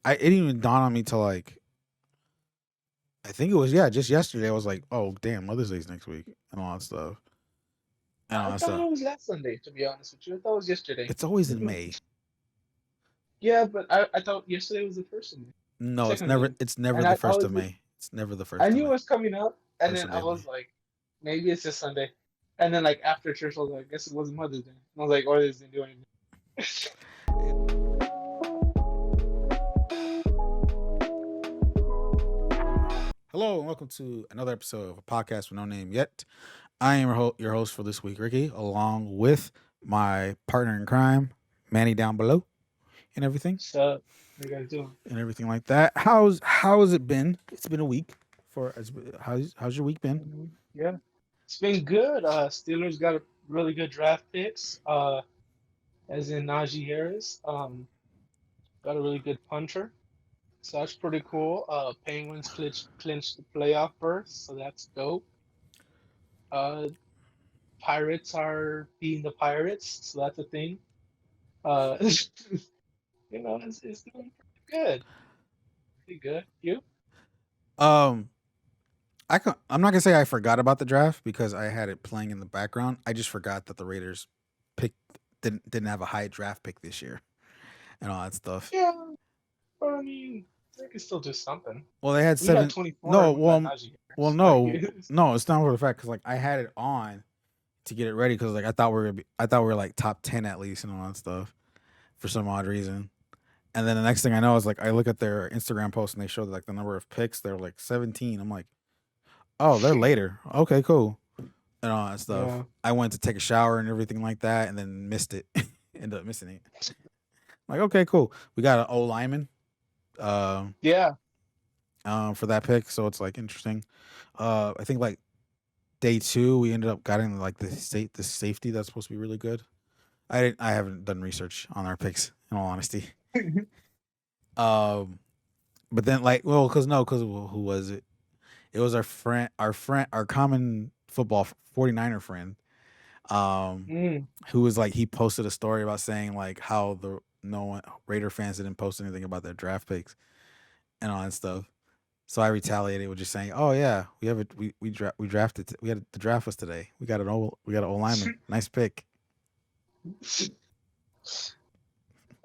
it didn't even dawn on me till like I think it was just yesterday. I was like, oh damn, Mother's Day's next week and all that stuff and all I that thought stuff. it was last Sunday, to be honest with you. I thought it was yesterday. It's always in May. Yeah, but I thought yesterday was the first Sunday, No, it's second never. Sunday. It's never And the I first was of May. It's never the I first of knew it May. was coming up, and First then Sunday I of May. was like, maybe it's just Sunday. And then like after church, I was like, I guess it wasn't Mother's Day. I was like, or they didn't do anything. Hello and welcome to another episode of a podcast with no name yet. I am your host for this week, Ricky, along with my partner in crime, Manny, down below, and everything, So, what you guys doing? like that. How has it been? It's been a week. How's your week been? Yeah, it's been good. Steelers got a really good draft picks. As in Najee Harris. Got a really good punter. So that's pretty cool. Penguins clinched the playoff berth, so that's dope. Uh, Pirates are being the Pirates, so that's a thing. Uh, it's doing pretty good. Pretty good. You? Um, I'm not gonna say I forgot about the draft because I had it playing in the background. I just forgot that the Raiders picked didn't have a high draft pick this year and all that stuff. Yeah, but I mean, they can still do something. Well, they had We got seven. 24 No, and we got Najee well, Harris. Like, no, it's not for the fact because like I had it on to get it ready because like I thought we were like top 10 at least and all that stuff for some odd reason. And then the next thing I know is like I look at their Instagram post and they showed like the number of picks. They're like 17. I'm like, oh, they're later. Okay, cool. And all that stuff. yeah, I went to take a shower and everything like that, and then missed it. Ended up missing it. Like, okay, cool. We got an O lineman, um, yeah. for that pick, so it's like interesting. I think like day two, we ended up getting like the safety that's supposed to be really good. I haven't done research on our picks in all honesty. Um, but then like, well, because who was it? It was our common football 49er friend. Um, Mm. who was like he posted a story about saying like how the no one Raider fans didn't post anything about their draft picks and all that stuff. So I retaliated with just saying, "Oh yeah, we have it. We drafted. We had the draft was today. We got an old lineman. Nice pick."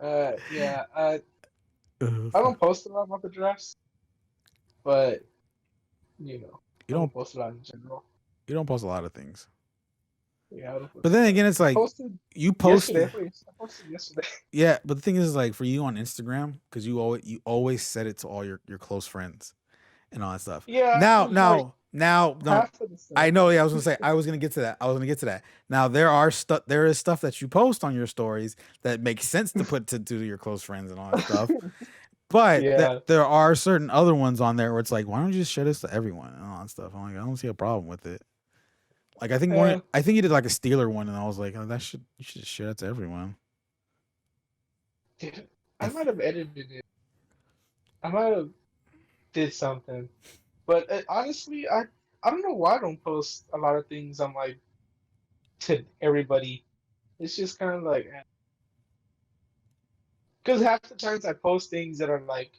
Yeah. Uh, I don't post a lot about the drafts, but you I don't don't post a lot in general. post a lot of things, Yeah, I don't but post then a lot. again, it's I like posted you post. yesterday. I posted yesterday. Yeah, but the thing is like for you on Instagram because you always set it to all your close friends and all that stuff. Yeah, Now, and like no, half of the I stuff. know. Yeah, I was gonna say I was gonna get to that. I was gonna get to that. Now there is stuff that you post on your stories that makes sense to put to your close friends and all that stuff. But Yeah, there are certain other ones on there where it's like, why don't you just share this to everyone and all that stuff? I'm like, I don't see a problem with it. Like uh, I think you did like a Steeler one, and I was like, oh, you should just share that to everyone. dude, I I th- might have edited it. I might have did something, but honestly, I don't know why I don't post a lot of things on like to everybody. It's just kind of like because half the times I post things that are like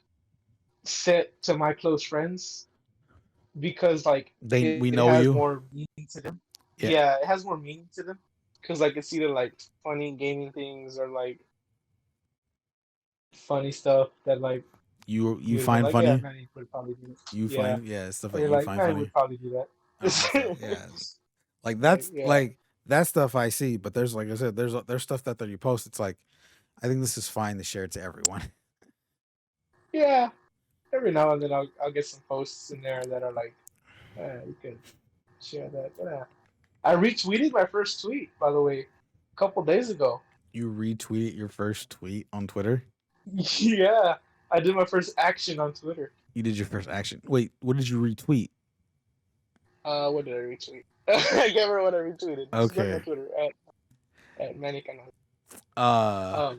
set to my close friends because like we it know has you. more meaning to them. Yeah, Yeah, it has more meaning to them because like it's either like funny gaming things or like funny stuff that like you you'd be find like, yeah, funny. Manny would probably do this. You Yeah, find stuff or that you're you like, find Manny funny. would probably do Oh, stuff. that. Yeah, like Yeah, that stuff I see. But there's like I said, there's stuff that you post. It's like I think this is fine to share to everyone. yeah. Every now and then I'll get some posts in there that are like, you can share that. But I retweeted my first tweet, by the way, a couple days ago. You retweet your first tweet on Twitter. Yeah, I did my first action on Twitter. You did your first action. Wait, what did you retweet? What did I retweet? I can't remember what I retweeted. Just go to my Okay. Twitter at Manny Canal. Uh, Um,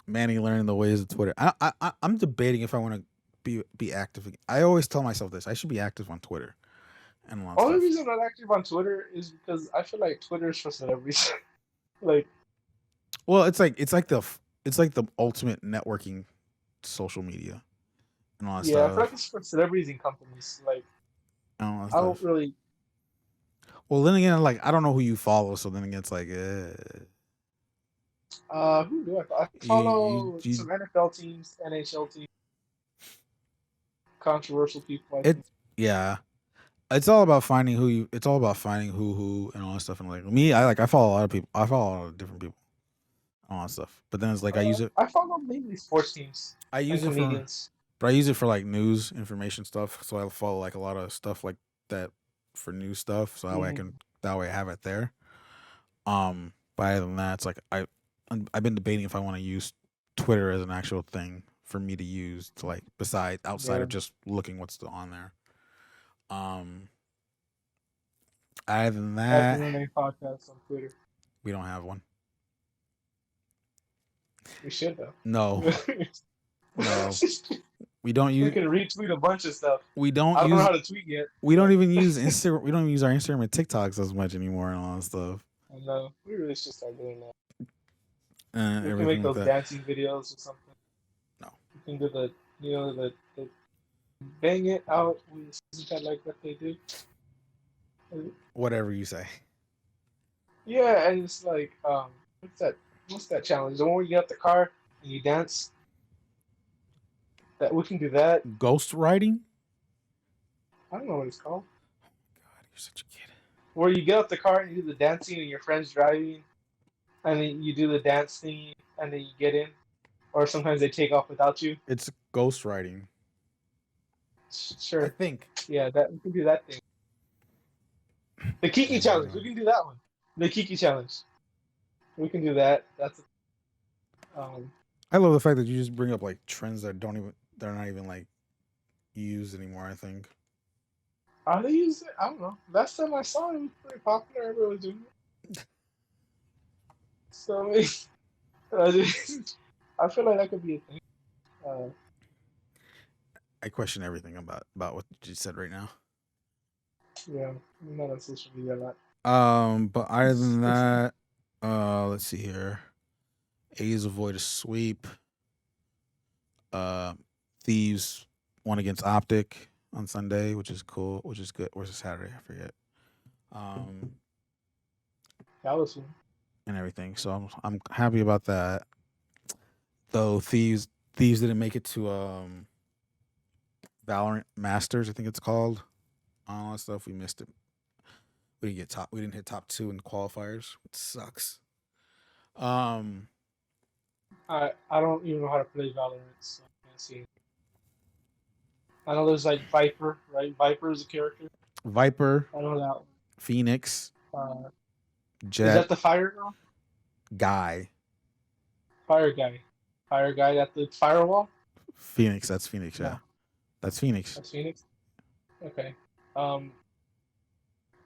Manny learning the ways of Twitter. I'm debating if I want to be active. I always tell myself this. I should be active on Twitter and a lot of only stuff. reason I'm not active on Twitter is because I feel like Twitter is for celebrities. Like, Well, it's like it's like the ultimate networking social media and all that Yeah, I feel like stuff. it's for celebrities and companies. Like And all that I don't stuff. really. Well, then again, like I don't know who you follow, so then again, it's like, Who do I follow? I you, you, follow you, some NFL teams, NHL teams, controversial people. I it, think. yeah. It's all about finding who you. It's all about finding who and all that stuff. And like me, I follow a lot of people. I follow a lot of different people, all that stuff. But then it's like I follow mainly sports teams I use and it for, comedians. but I use it for like news information stuff. So I follow like a lot of stuff like that for news stuff. So Mm. that way I have it there. But other than that, it's like I've been debating if I want to use Twitter as an actual thing for me to use to like beside outside Yeah, of just looking what's on there. Um, other than I have to that, run a podcast on Twitter. we don't have one. We should though. No, no, we don't We use. can retweet a bunch of stuff. We don't I don't know use. how to tweet yet. We don't But even use Instagram. We don't even use our Instagram and TikToks as much anymore and all that stuff. I know we really should start doing that. And We can make everything like those that. dancing videos or something. No, We can do the bang it out with kind like what they do. whatever you say. Yeah, and it's like what's that challenge? The one where you get out the car and you dance. That we can do that. Ghost writing. I don't know what it's called. God, you're such a kid. Where you get out the car and you do the dancing and your friend's driving, and then you do the dance thing and then you get in, or sometimes they take off without you. It's ghost writing. I Sure, think. yeah, that we can do that thing. The Kiki challenge, we can do that one. The Kiki challenge, we can do that. That's I love the fact that you just bring up like trends that they're not even like used anymore. I think. are they using it? I don't know. Last time I saw it, it was pretty popular. Everybody was doing it. So I feel like that could be a thing. Uh, I question everything about what you said right now. yeah, I'm not on social media a lot. But other than that, let's see here. A's avoid a sweep. Uh, Thieves won against Optic on Sunday, which is cool, which is good. Or was it Saturday? I forget. That was fun. And everything. So I'm happy about that. Though Thieves didn't make it to Valorant Masters, I think it's called. All that stuff, we missed it. We didn't hit top 2 in qualifiers, which sucks. I don't even know how to play Valorant, so I can't see. I know there's like Viper, right? Viper is a character. Viper, I know that Phoenix, one. Is Jet, that the fire girl? Guy. Fire guy. Fire guy at the firewall? Phoenix, that's Phoenix, yeah. No, That's Phoenix. that's Phoenix. Okay.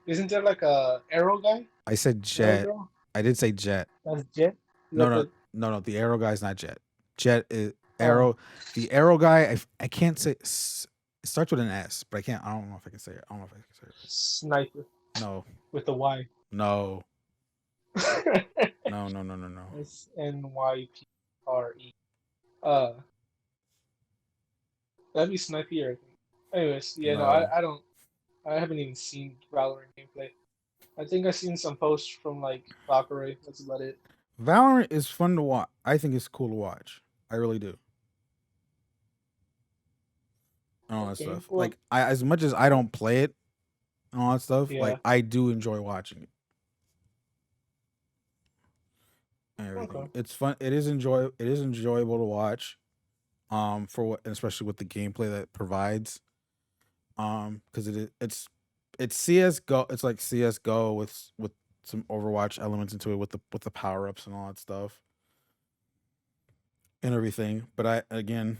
Isn't there like a arrow guy? I said Arrow Jet. girl? I did say Jet. That's Jet. Is No, that no, the no. The Arrow guy's not Jet. Jet is Arrow. The Arrow guy. I can't say. It starts with an S, but I can't. I don't know if I can say it. I don't know if I can say it. sniper No, with the Y? no, no. SNYPRE. That'd be Sniper, I think. Anyways, yeah, no, No. I don't. I haven't even seen Valorant gameplay. I think I've seen some posts from like Valkyrie. That's about it. Valorant is fun to watch. I think it's cool to watch. I really do. And all that Okay, stuff. well, Like as much as I don't play it and all that stuff, yeah. like I do enjoy watching it. And everything. Okay. It's fun. It is enjoyable to watch. For what, especially with the gameplay that it provides. Because it's CS:GO. It's like CS:GO with some Overwatch elements into it with the power ups and all that stuff and everything. But again,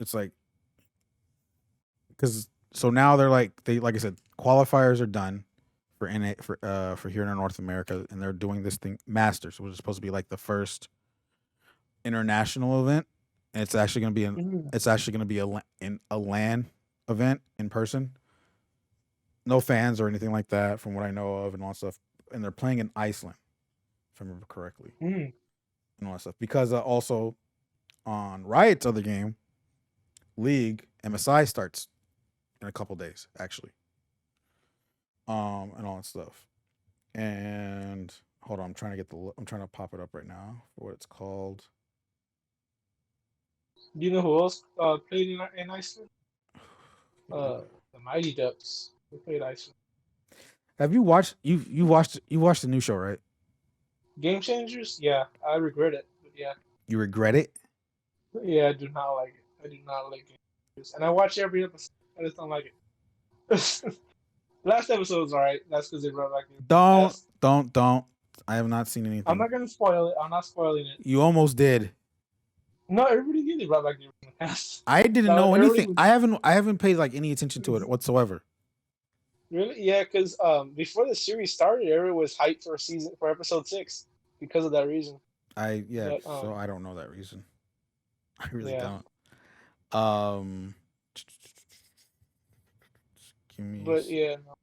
it's like because so now like I said, qualifiers are done for NA for here in North America, and they're doing this thing Masters, which is supposed to be like the first international event, and it's actually going to be a LAN event in person. No fans or anything like that, from what I know of, and all stuff. And they're playing in Iceland, if I remember correctly. Mm. and all that stuff. Because also on Riot's other game, League, MSI starts in a couple days, actually. And all that stuff. And hold on, I'm trying to pop it up right now for what it's called. Do you know who else played in Iceland? The Mighty Ducks. They played Iceland. Have you watched you watched the new show, right? Game Changers? Yeah, I regret it. But yeah, You regret it? yeah, I do not like it. I do not like Game Changers, and I watch every episode. I just don't like it. Last episode was alright. That's because they brought back the Don't, cast. don't. I have not seen I'm anything. not gonna spoil it. I'm not spoiling it. You almost did. No, everybody knew they brought back the original cast. I didn't So know everybody anything. was I haven't paid like any attention to it whatsoever. really, yeah, because before the series started, everyone was hyped for episode 6 because of that reason. Yeah, But so I don't know that reason. I really yeah, don't. Um give me but yeah, no.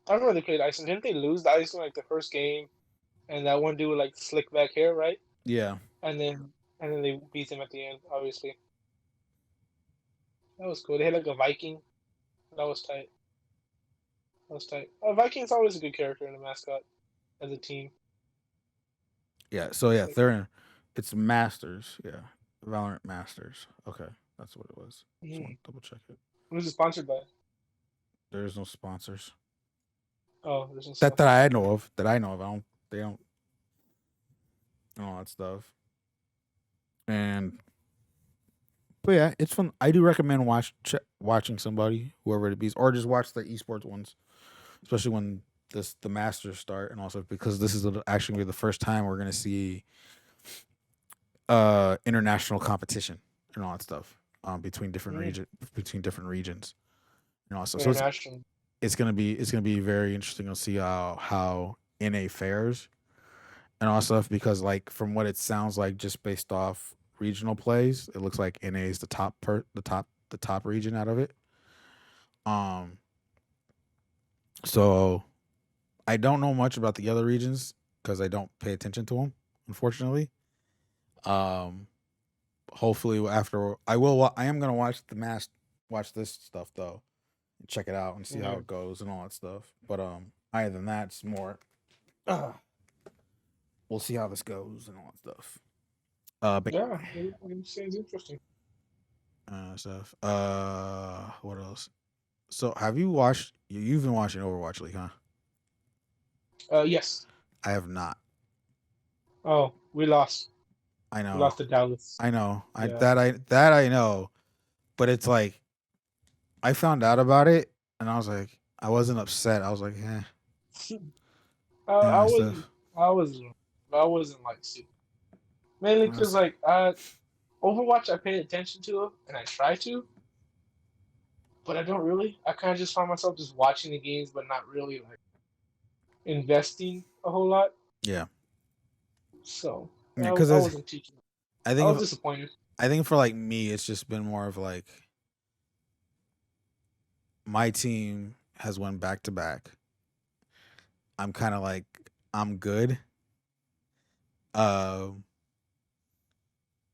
I remember they played Iceland. Didn't they lose the Iceland like the first game? And that one dude with like slick back hair, right? yeah. And then they beat him at the end. Obviously, that was cool. They had like a Viking. That was tight. That was tight. Viking's always a good character in a mascot as a team. Yeah. So yeah, Like, they're in it's Masters. Yeah. Valorant Masters. Okay. That's what it was. Just want to double check it. who's it sponsored by? There's no sponsors. Oh, there's no That sponsor. I know of. That I know of. They don't and all that stuff. And but yeah, it's fun. I do recommend watching somebody, whoever it be, or just watch the esports ones, especially when the Masters start, and also because this is actually the first time we're gonna see international competition and all that stuff between different Mm, regions and also so international. it's gonna be very interesting to see how NA fares and all stuff because like from what it sounds like just based off regional plays it looks like NA is the top region out of it. um so I don't know much about the other regions because I don't pay attention to them, unfortunately. um Hopefully after I am gonna watch this stuff though and check it out and see how Mm, it goes and all that stuff. But other than that, it's more uh, we'll see how this goes and all that stuff. But yeah, it seems interesting. stuff. What else? So have you watched? You've been watching Overwatch League, huh? Yes. I have not. Oh, we lost. I We know. lost to Dallas. I know. Yeah. That I know. But it's like I found out about it and I was like I wasn't upset. I was like, I and wasn't. stuff. I was. I wasn't like super. Mainly because like Overwatch, I pay attention to and I try to, but I don't really. I kind of just find myself just watching the games, but not really like investing a whole lot. Yeah. So Yeah, I because wasn't teaching. I I was think disappointed. I think for like me, it's just been more of like my team has won back to back. I'm kind of like I'm good. Um,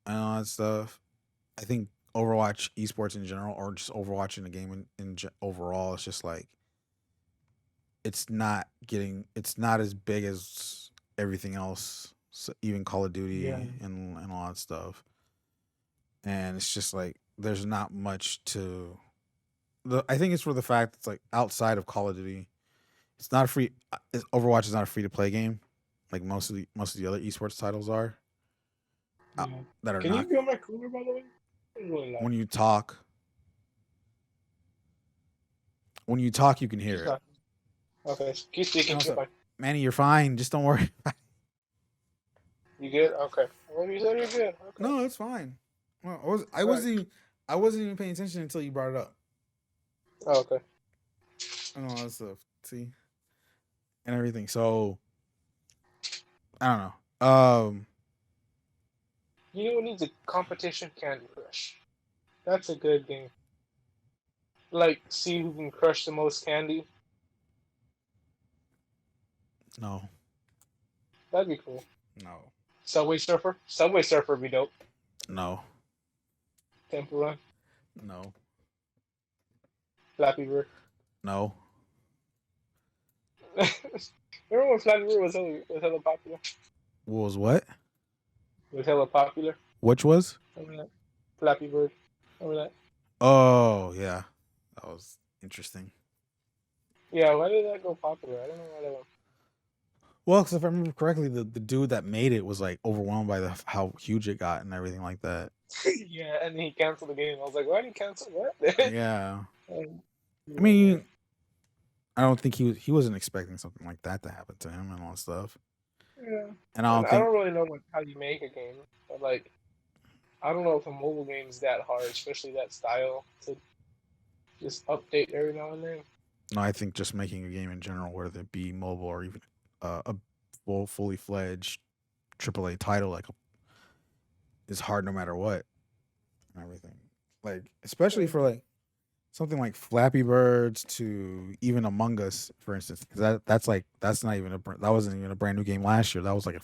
and all that stuff. I think Overwatch esports in general, or just Overwatch in the game overall, it's just like it's not as big as everything else, so even Call of Duty Yeah. and all that stuff. And it's just like there's not much to I think it's for the fact it's like outside of Call of Duty, it's not a free. Overwatch is not a free to play game, like most of the other esports titles are. uh, Yeah. that are Can you not. be on my cooler, by the way? It's really loud. When you talk, you can hear Keep it. talking. Okay. Keep speaking. And You're also, fine. Manny, you're fine. Just don't worry. You good? Okay. Well, you said you're good. Okay. No, it's fine. Well, All right. I wasn't even paying attention until you brought it up Oh, okay. and all that stuff. See, and everything. So I don't know. You know what needs a competition? Candy Crush. That's a good game. Like, see who can crush the most candy. No, That'd be cool. no. Subway Surfer. Subway Surfer would be dope. No, Temple Run. no, Flappy Bird. no. Remember when Flappy Bird was hella popular? What was what? Was hella popular. Which was? Remember that? Flappy Bird. Remember that? Oh yeah, that was interesting. Yeah, why did that go popular? I don't know why that went. Well, because if I remember correctly, the dude that made it was like overwhelmed by how huge it got and everything like that. Yeah, and he canceled the game. I was like, why did he cancel what? Yeah, And, I mean, I don't think he wasn't expecting something like that to happen to him and all that stuff. yeah. And I And don't I think don't really know how you make a game, but like, I don't know if a mobile game is that hard, especially that style, to just update every now and then. no, I think just making a game in general, whether it be mobile or even a fully fledged AAA title, like is hard no matter what and everything. Like especially for like something like Flappy Birds to even Among Us, for instance, because that's not even that wasn't even a brand new game last year. That was like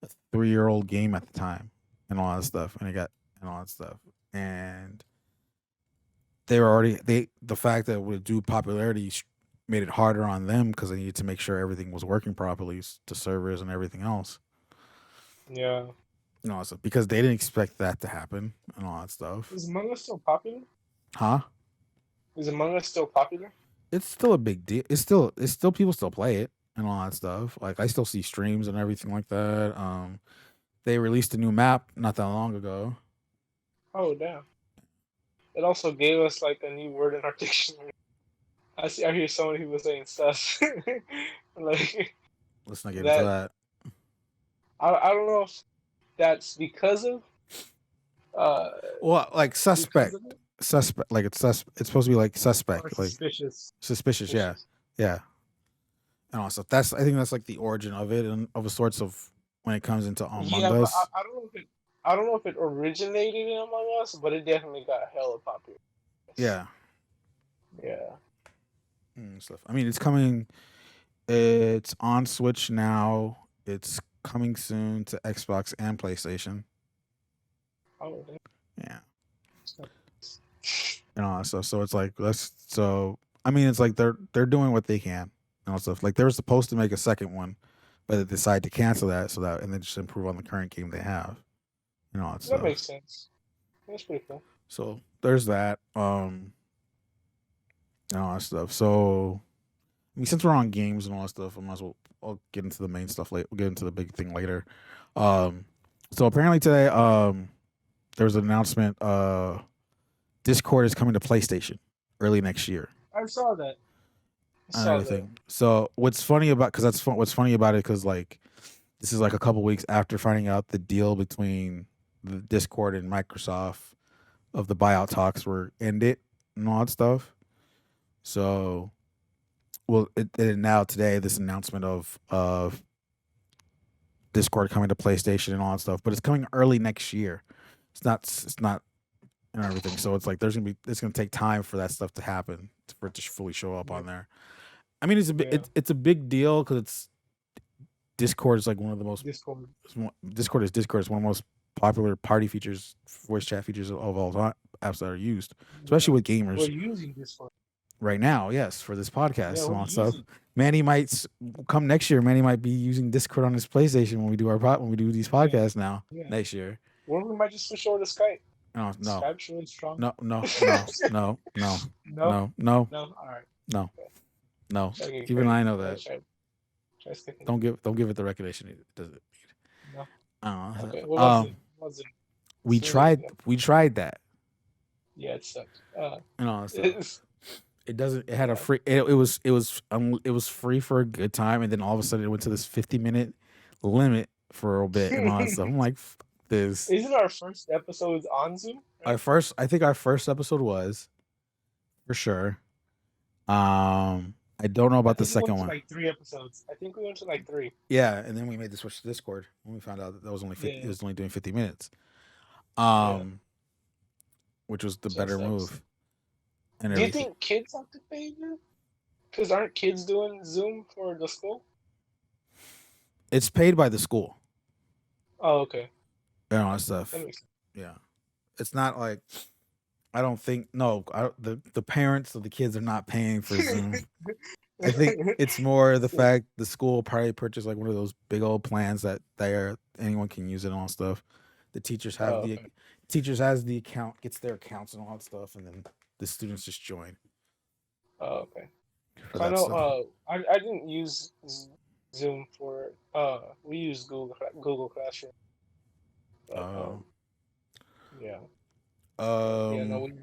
a 3-year-old game at the time, and all that stuff, and all that stuff, and they were already the fact that it would do popularity made it harder on them because they needed to make sure everything was working properly, the servers and everything else. Yeah. You know, so because they didn't expect that to happen and all that stuff. Is Among Us still popular? Huh? Is Among Us still popular? It's still a big deal. It's still people still play it and all that stuff. Like I still see streams and everything like that. They released a new map not that long ago. Oh damn! It also gave us like a new word in our dictionary. I hear so many people saying stuff like Let's not get into that. that. I don't know if that's because of uh Well, like because suspect, of it like it's it's supposed to be like or suspect, like suspicious. suspicious. Yeah, yeah. And also I think that's like the origin of it and of a sorts of when it comes into Among Yeah, but Us. I don't know if it originated in Among Us, but it definitely got hella popular. Yeah. Yeah. Stuff. I mean, it's coming. It's on Switch now. It's coming soon to Xbox and PlayStation. Oh, Yeah. damn. And all that stuff. So it's like let's. So I mean, it's like they're doing what they can and all stuff. Like they were supposed to make a second one, but they decided to cancel that and then just improve on the current game they have. And all that That stuff. makes sense. That's pretty cool. So there's that. And all that stuff. So I mean, since we're on games and all that stuff, I might as well. I'll get into the main stuff later. We'll get into the big thing later. So apparently today, there was an announcement. Discord is coming to PlayStation early next year I saw that. I and saw everything. So what's funny about because that's fun, what's funny about it because like this is like a couple weeks after finding out the deal between the Discord and Microsoft of the buyout talks were ended and all that stuff. So, well, now today this announcement of Discord coming to PlayStation and all that stuff, but it's coming early next year. It's not and everything. So it's like it's gonna take time for that stuff to happen for it to fully show up on there. I mean, Yeah. it's a big deal because it's Discord is like one of the most Discord. Discord is one of the most popular party features, voice chat features of all time, apps that are used, especially with gamers. We're using Discord Right now, yes, for this podcast Yeah, and we're all that stuff. using. Manny might come next year. Manny might be using Discord on his PlayStation when we do when we do these podcasts now Yeah. next year. Or we might just switch over to Skype. No, Skype's really strong. no. No. No. No. All right. No. No. Okay, Even great. I know that. Try sticking. Don't give it the recognition it does it. No. Okay. What was it? We tried that. Yeah, it sucked. And all that stuff. It doesn't. It had a free. It was free for a good time, and then all of a sudden it went to this 50-minute limit for a bit and all that stuff. I'm like, this. Isn't our first episode on Zoom? Right? I think our first episode was, for sure. I don't know about the second one. Like 3 episodes. I think we went to like 3. Yeah, and then we made the switch to Discord when we found out that was only 50, it was only doing 50 minutes. Which was the better move. And do you think kids have to pay you? Because aren't kids doing Zoom for the school? It's paid by the school. Oh, okay. and all that That stuff. makes Yeah, it's not like I don't think no the parents of the kids are not paying for Zoom. I think sense. it's more the fact the school probably purchased like one of those big old plans that anyone can use it and all stuff. The teachers have Oh, the okay. teachers has the account, gets their accounts and all that stuff, and then the students just join Oh, okay. for So I that know stuff. I didn't use Zoom for we use Google Classroom, but Uh, yeah. But yeah, no, um, we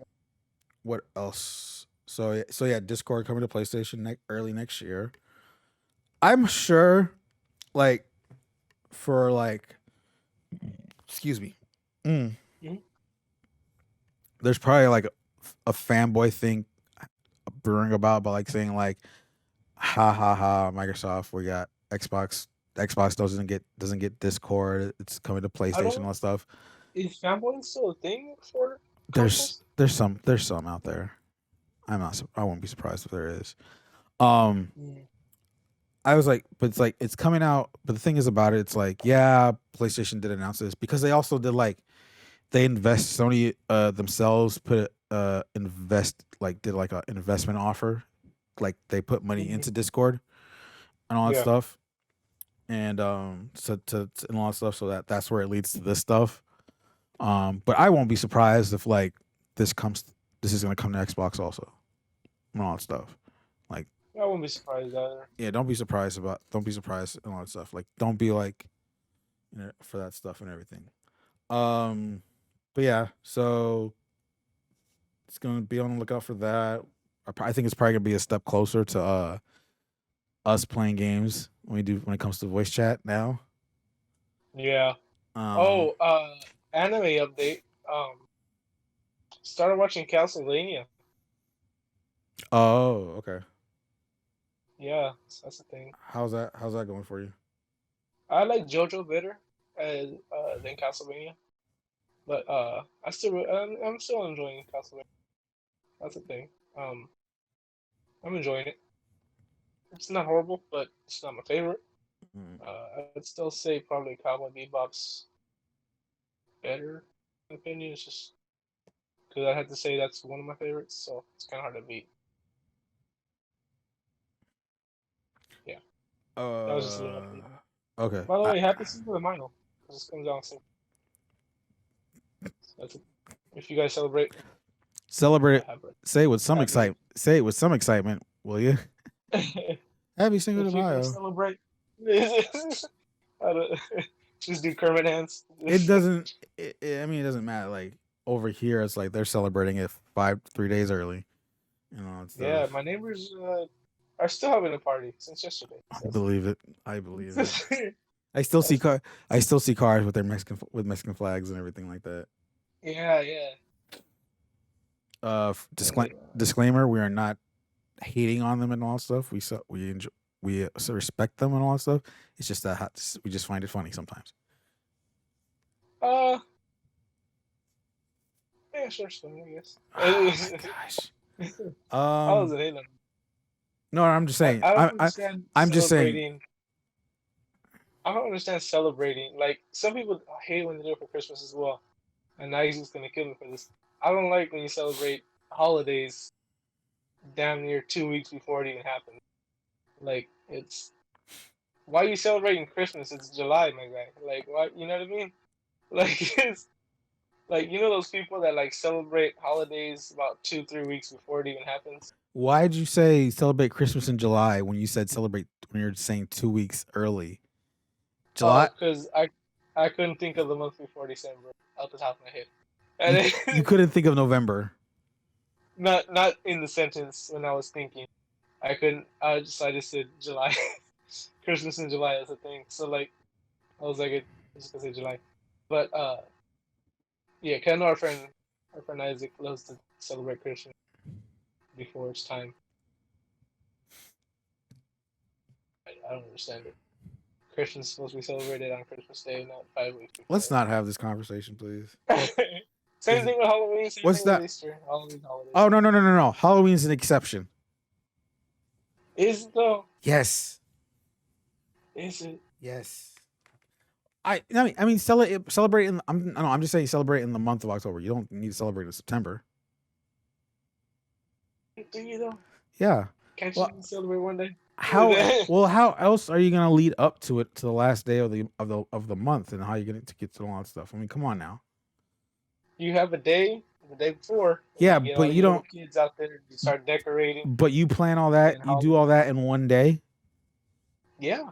what else? So yeah, Discord coming to PlayStation early next year. I'm sure, like for like, excuse me. Mm, Mhm. there's probably like a fanboy thing brewing about, but like saying like, ha ha ha, Microsoft, we got Xbox. Xbox doesn't get Discord. It's coming to I PlayStation, all don't that stuff. is fanboying still a thing for There's consoles? there's some out there. I won't be surprised if there is. Um, Mm. I was like, but it's like it's coming out. But the thing is about it, it's like, yeah, PlayStation did announce this because they also did like they invest Sony themselves put invest like did like an investment offer, like they put money Mhm. into Discord and all that Yeah. stuff, and and all that stuff. So that's where it leads to this stuff. But I won't be surprised if like this comes. This is gonna come to Xbox also and all that stuff. Like, I wouldn't be surprised either. yeah, don't be surprised and all that stuff. Like, don't be like, for that stuff and everything. Um, but yeah, so it's gonna be on the lookout for that. I think it's probably gonna be a step closer to us playing games when it comes to voice chat now. Yeah. Um, Oh, anime update. Started watching Castlevania. oh, okay. Yeah, that's the thing. How's that going for you? I like JoJo better than Castlevania, but I'm still enjoying Castlevania. That's the thing. Um, I'm enjoying it. It's not horrible, but it's not my favorite. Mm. I'd still say probably Cowboy Bebop's better. In my opinion, it's just because I had to say that's one of my favorites, so it's kind of hard to beat. Yeah, that was just a little Uh, update. okay. By the way, happy season of Mino. This comes out soon. That's it. If you guys celebrate, Celebrate it. happy Say it with some happy. excitement. Say it with some excitement, will you? Happy Cinco de If you guys Mayo. celebrate, I don't- just do Kermit hands. It doesn't. I mean, it doesn't matter. Like over here, it's like they're celebrating it 3 days early and all that Yeah, stuff. my neighbors are still having a party since yesterday. I believe it. I believe it. That's, I still see that's, I still see cars with their Mexican flags and everything like that. yeah, yeah. And, Disclaimer: we are not hating on them and all that stuff. We enjoy respect them and all that stuff. It's just that we just find it funny sometimes. uh, yeah, sure, so I guess. Oh my gosh. I Um. wasn't hating. No, I'm just I, saying. I don't understand I'm just saying. celebrating. I don't understand celebrating. Like some people hate when they do it for Christmas as well. And now he's just gonna kill me for this. I don't like when you celebrate holidays damn near 2 weeks before it even happens. Like it's why are you celebrating Christmas? It's July, my guy. Like why you know what I mean? Like it's like you know those people that like celebrate holidays about 2, 3 weeks before it even happens. Why did you say celebrate Christmas in July when you said celebrate when you're saying 2 weeks early? Oh, July. because I couldn't think of the month before December out the top of my head. You And you then, couldn't think of November. not in the sentence when I was thinking. I couldn't. I just said July. Christmas in July is a thing. So like I was like, I'm just gonna say July. But yeah, Ken, our friend Isaac loves to celebrate Christmas before it's time. I don't understand it. Christmas is supposed to be celebrated on Christmas Day, not 5 weeks Let's before. not have this conversation, please. Same thing with Halloween. Same What's thing with that? Easter. All these holidays. Oh no. Halloween's an exception. Is it though? Yes. Is it? Yes. I mean, celebrate in. I'm just saying celebrate in the month of October. You don't need to celebrate in September. Do you though? Yeah. Can't you Well, celebrate one day? how else are you gonna lead up to it to the last day of the month, and how are you gonna to get to all that stuff? I mean, come on now. You have a day, the day before, and Yeah, you get all but you your little don't. kids out there. You start decorating, But you plan all and that. then You do all Halloween. that in one day. Yeah,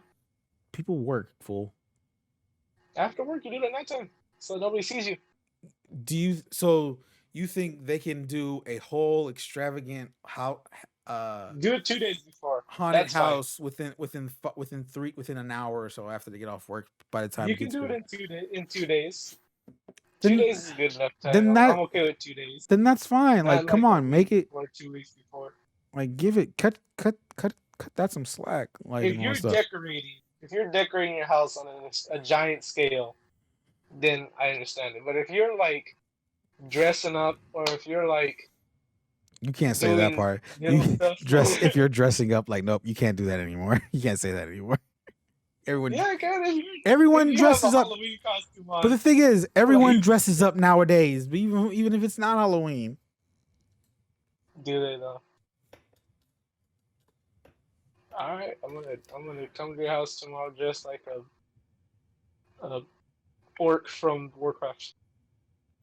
People work, fool. after work, you do it at nighttime, so nobody sees you. So you think they can do a whole extravagant uh Do it 2 days before. haunted That's fine. house within an hour or so after they get off work by the time You it can gets do it here? in 2 days. In 2 days, two Then days is good enough time. then I'm that okay with 2 days. then that's fine. Not Like, come like a on, week make it or 2 weeks before. like give it cut that some slack, like, If and all that you're stuff. decorating, if you're decorating your house on a giant scale, then I understand it. But if you're like dressing up, or if you're like You can't say that doing part. little You stuff, dress if you're dressing up like nope, you can't do that anymore. You can't say that anymore. Everyone yeah, kind of. If everyone you have a dresses up. Halloween costume But the on, thing is, like, everyone dresses up nowadays, but even if it's not Halloween. do they though? All right, I'm gonna come to your house tomorrow dressed like a orc from Warcraft.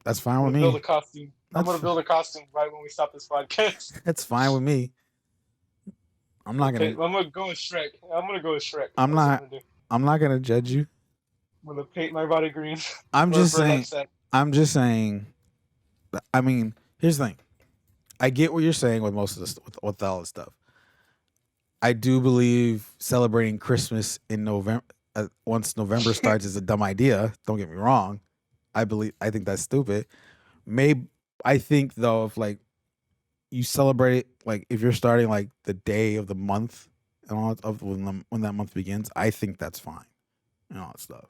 That's fine I'm with gonna build a me. costume. I'm That's gonna build a costume right when we stop this podcast. that's fine with me. I'm not I'm gonna gonna go with Shrek. I'm gonna go with Shrek. I'm That's what I'm not gonna do. I'm not gonna judge you. I'm gonna paint my body green I'm for a just burlap saying sack. I'm just saying I mean, here's the thing. I get what you're saying with most of this with all this stuff. I do believe celebrating Christmas in November once November starts is a dumb idea. Don't get me wrong. I think that's stupid. Maybe I think though if like you celebrate it like if you're starting like the day of the month and all of when that month begins, I think that's fine and all that stuff.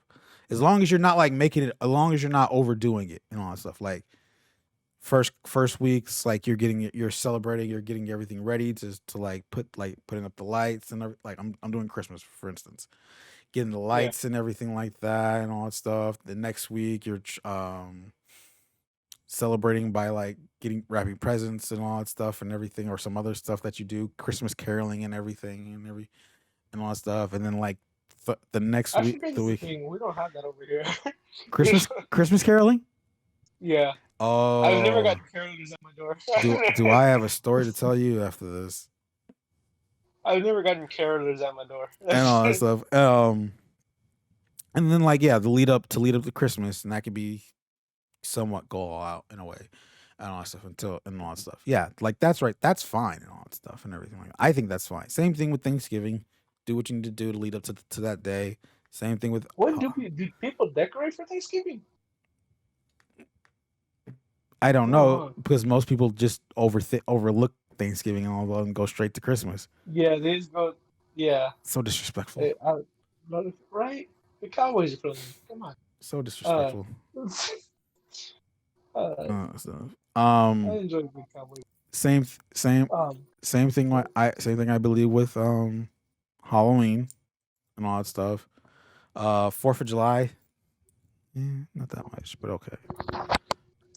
As long as you're not like making it, as long as you're not overdoing it and all that stuff. Like first weeks, like you're celebrating, you're getting everything ready to like putting up the lights and like I'm doing Christmas for instance, getting the Yeah. lights and everything like that and all that stuff. The next week you're celebrating by like getting wrapping presents and all that stuff and everything or some other stuff that you do Christmas caroling and everything and all that stuff and then like the next I week forget the it's a week thing. We don't have that over here. We Christmas don't- Christmas caroling. yeah. I've never Oh, gotten carolers at my door. do I have a story to tell you after this I've never gotten carolers at my door. and all that stuff and then like yeah the lead up to Christmas and that could be somewhat go all out in a way and all that stuff and all that stuff. Yeah, like that's right. That's fine and all that stuff and everything like that. I think that's fine. Same thing with Thanksgiving. Do what you need to do to lead up to that day. Same thing with What do people decorate for Thanksgiving? I don't No, know huh? because most people just overlook Thanksgiving and all that and go straight to Christmas. Yeah, they just go. Yeah, So disrespectful. they, I, right? The Cowboys are playing. Come on. So Uh, disrespectful. So, I enjoy the Cowboys. same same Um, same thing. Same thing I believe with Halloween and all that stuff. 4th of July. Not that much, but okay.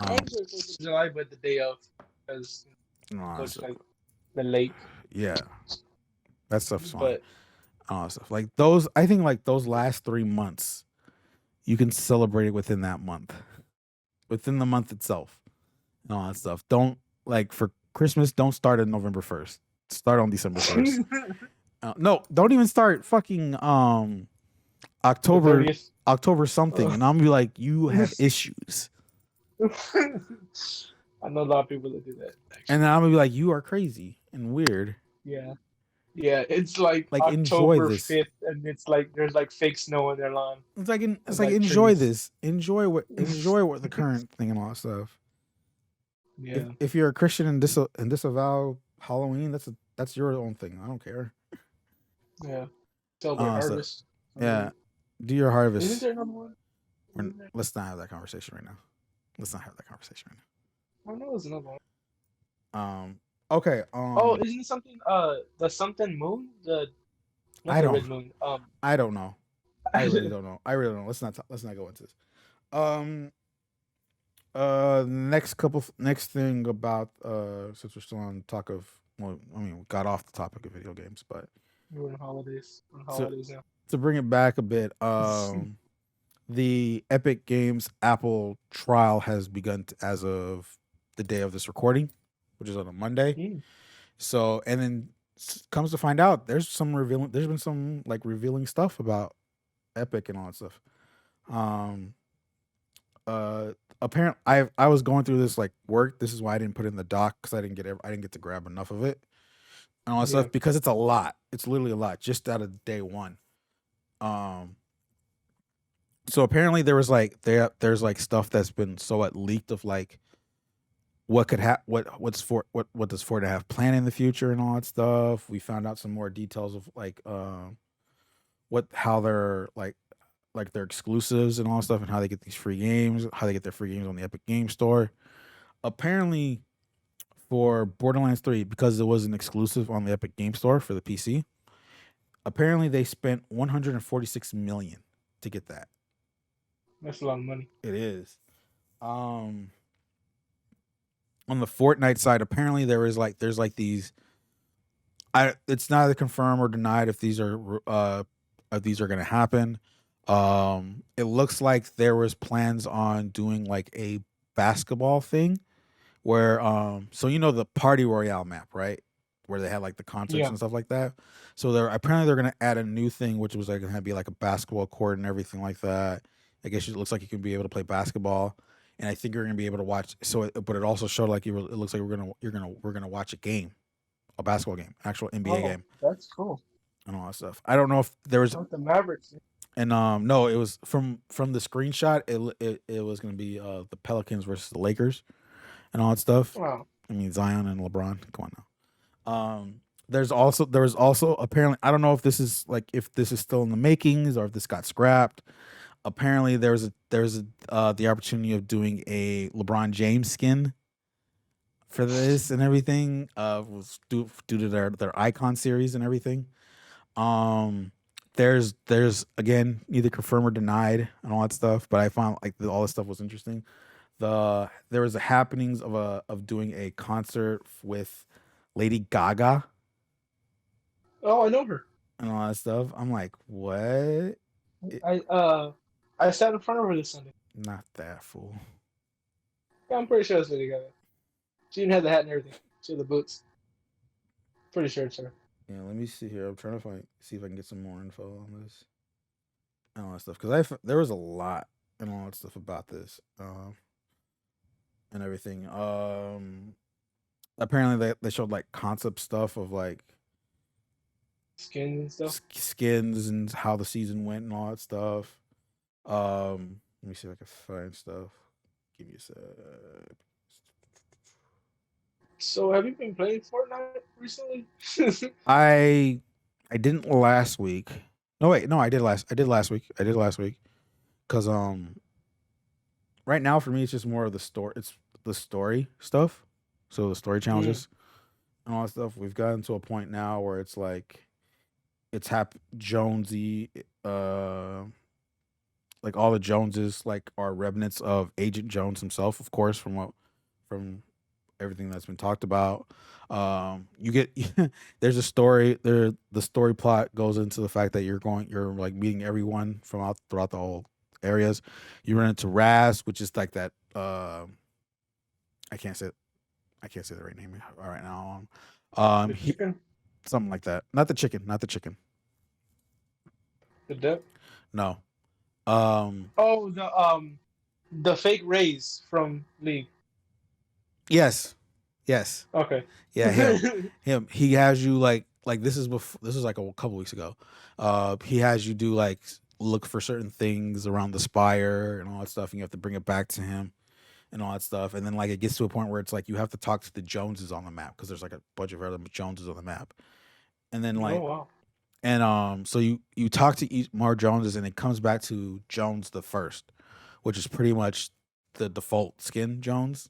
I enjoy 4th of July, but the day of, because No, go to like the lake. yeah, that stuff's fine. But All that stuff like those. I think like those last 3 months, you can celebrate it within that month, within the month itself, and all that stuff. Don't like for Christmas. Don't start on November 1st. Start on December 1st. No, don't even start fucking October 30th. October something, and I'm gonna be like, you have issues, I know a lot of people that do that. Actually. and then I'm gonna be like, you are crazy and weird. Yeah. Yeah, it's like Enjoy October this. 5th, and it's like there's like fake snow on their lawn. It's like It's like like enjoy trees. this, enjoy what the current thing and all that stuff. Yeah. If you're a Christian and disavow Halloween, that's your own thing. I don't care. Yeah. Celebrate So, harvest. yeah, do your Isn't harvest. there another one? Isn't there- Let's not have that conversation right now. Let's not have that conversation right I know there's another one. now. Okay. Oh, isn't it something? The something moon? The not I the don't- red moon. I don't know. I really don't know. I really don't know. Let's not go into this. Um. Next thing about since we're still on talk of, well, I mean, we got off the topic of video games, but We're in holidays. We're in to holidays now. to bring it back a bit, the Epic Games Apple trial has begun as of the day of this recording, which is on a Monday. Mm. So, and then comes to find out, there's been some like revealing stuff about Epic and all that stuff. Um, Apparently, I was going through this like work. This is why I didn't put it in the doc because I didn't get to grab enough of it and all that Yeah. stuff because it's a lot. It's literally a lot just out of day one. Um, so apparently there's like stuff that's been leaked of like what could happen, what does Fortnite have planned in the future and all that stuff. We found out some more details of like how they're like their exclusives and all that stuff and how they get these free games, how they get their free games on the Epic Game Store. Apparently, for Borderlands 3, because it was an exclusive on the Epic Game Store for the PC, apparently they spent 146 million to get that. That's a lot of money. It is. On the Fortnite side, apparently there's like these. It's neither confirmed or denied if these are going to happen. It looks like there was plans on doing like a basketball thing where so the Party Royale map, right? Where they had like the concerts and stuff like that. So they're gonna add a new thing, which was like gonna be like a basketball court and everything like that. I guess it looks like you can be able to play basketball, and I think you're gonna be able to watch. But it also showed like it looks like we're gonna watch a basketball game, actual NBA game. That's cool. And all that stuff. I don't know if there was the Mavericks. And no, it was from the screenshot. It was gonna be the Pelicans versus the Lakers, and all that stuff. Wow. I mean Zion and LeBron. Come on now. There was also apparently, I don't know if this is still in the makings or if this got scrapped. Apparently there's the opportunity of doing a LeBron James skin for this and everything. Was due to their icon series and everything. There's again neither confirmed or denied and all that stuff, but I found like all this stuff was interesting. There was a happenings of doing a concert with Lady Gaga. Oh, I know her. And all that stuff. I'm like, what? I sat in front of her this Sunday. Not that fool. Yeah, I'm pretty sure it's Lady Gaga. She even had the hat and everything. She had the boots. Pretty sure it's her. Yeah, let me see here. I'm trying to see if I can get some more info on this and all that stuff because there was a lot and all that stuff about this and everything. Apparently they showed like concept stuff of like skins and stuff. Skins and how the season went and all that stuff. Let me see if I can find stuff. Give me a sec. So have you been playing Fortnite recently? I didn't last week. No, wait, no, I did last week. Cause right now for me it's just more of the story. It's the story stuff. So the story challenges and all that stuff. We've gotten to a point now where it's like it's Jonesy, like all the Joneses like are remnants of Agent Jones himself, of course, from everything that's been talked about. You get there's a story there. The story plot goes into the fact that you're like meeting everyone from throughout the whole areas. You run into Raz, which is like that. I can't say the right name right now. The chicken? Something like that. Not the chicken. The duck? No. Oh, the fake Rays from League. Yes. Okay. Yeah, him. He has you like this is like a couple weeks ago. He has you do like look for certain things around the spire and all that stuff, and you have to bring it back to him and all that stuff. And then like it gets to a point where it's like you have to talk to the Joneses on the map because there's like a bunch of other Joneses on the map. And then like, oh wow. And so you talk to more Joneses, and it comes back to Jones the first, which is pretty much the default skin Jones.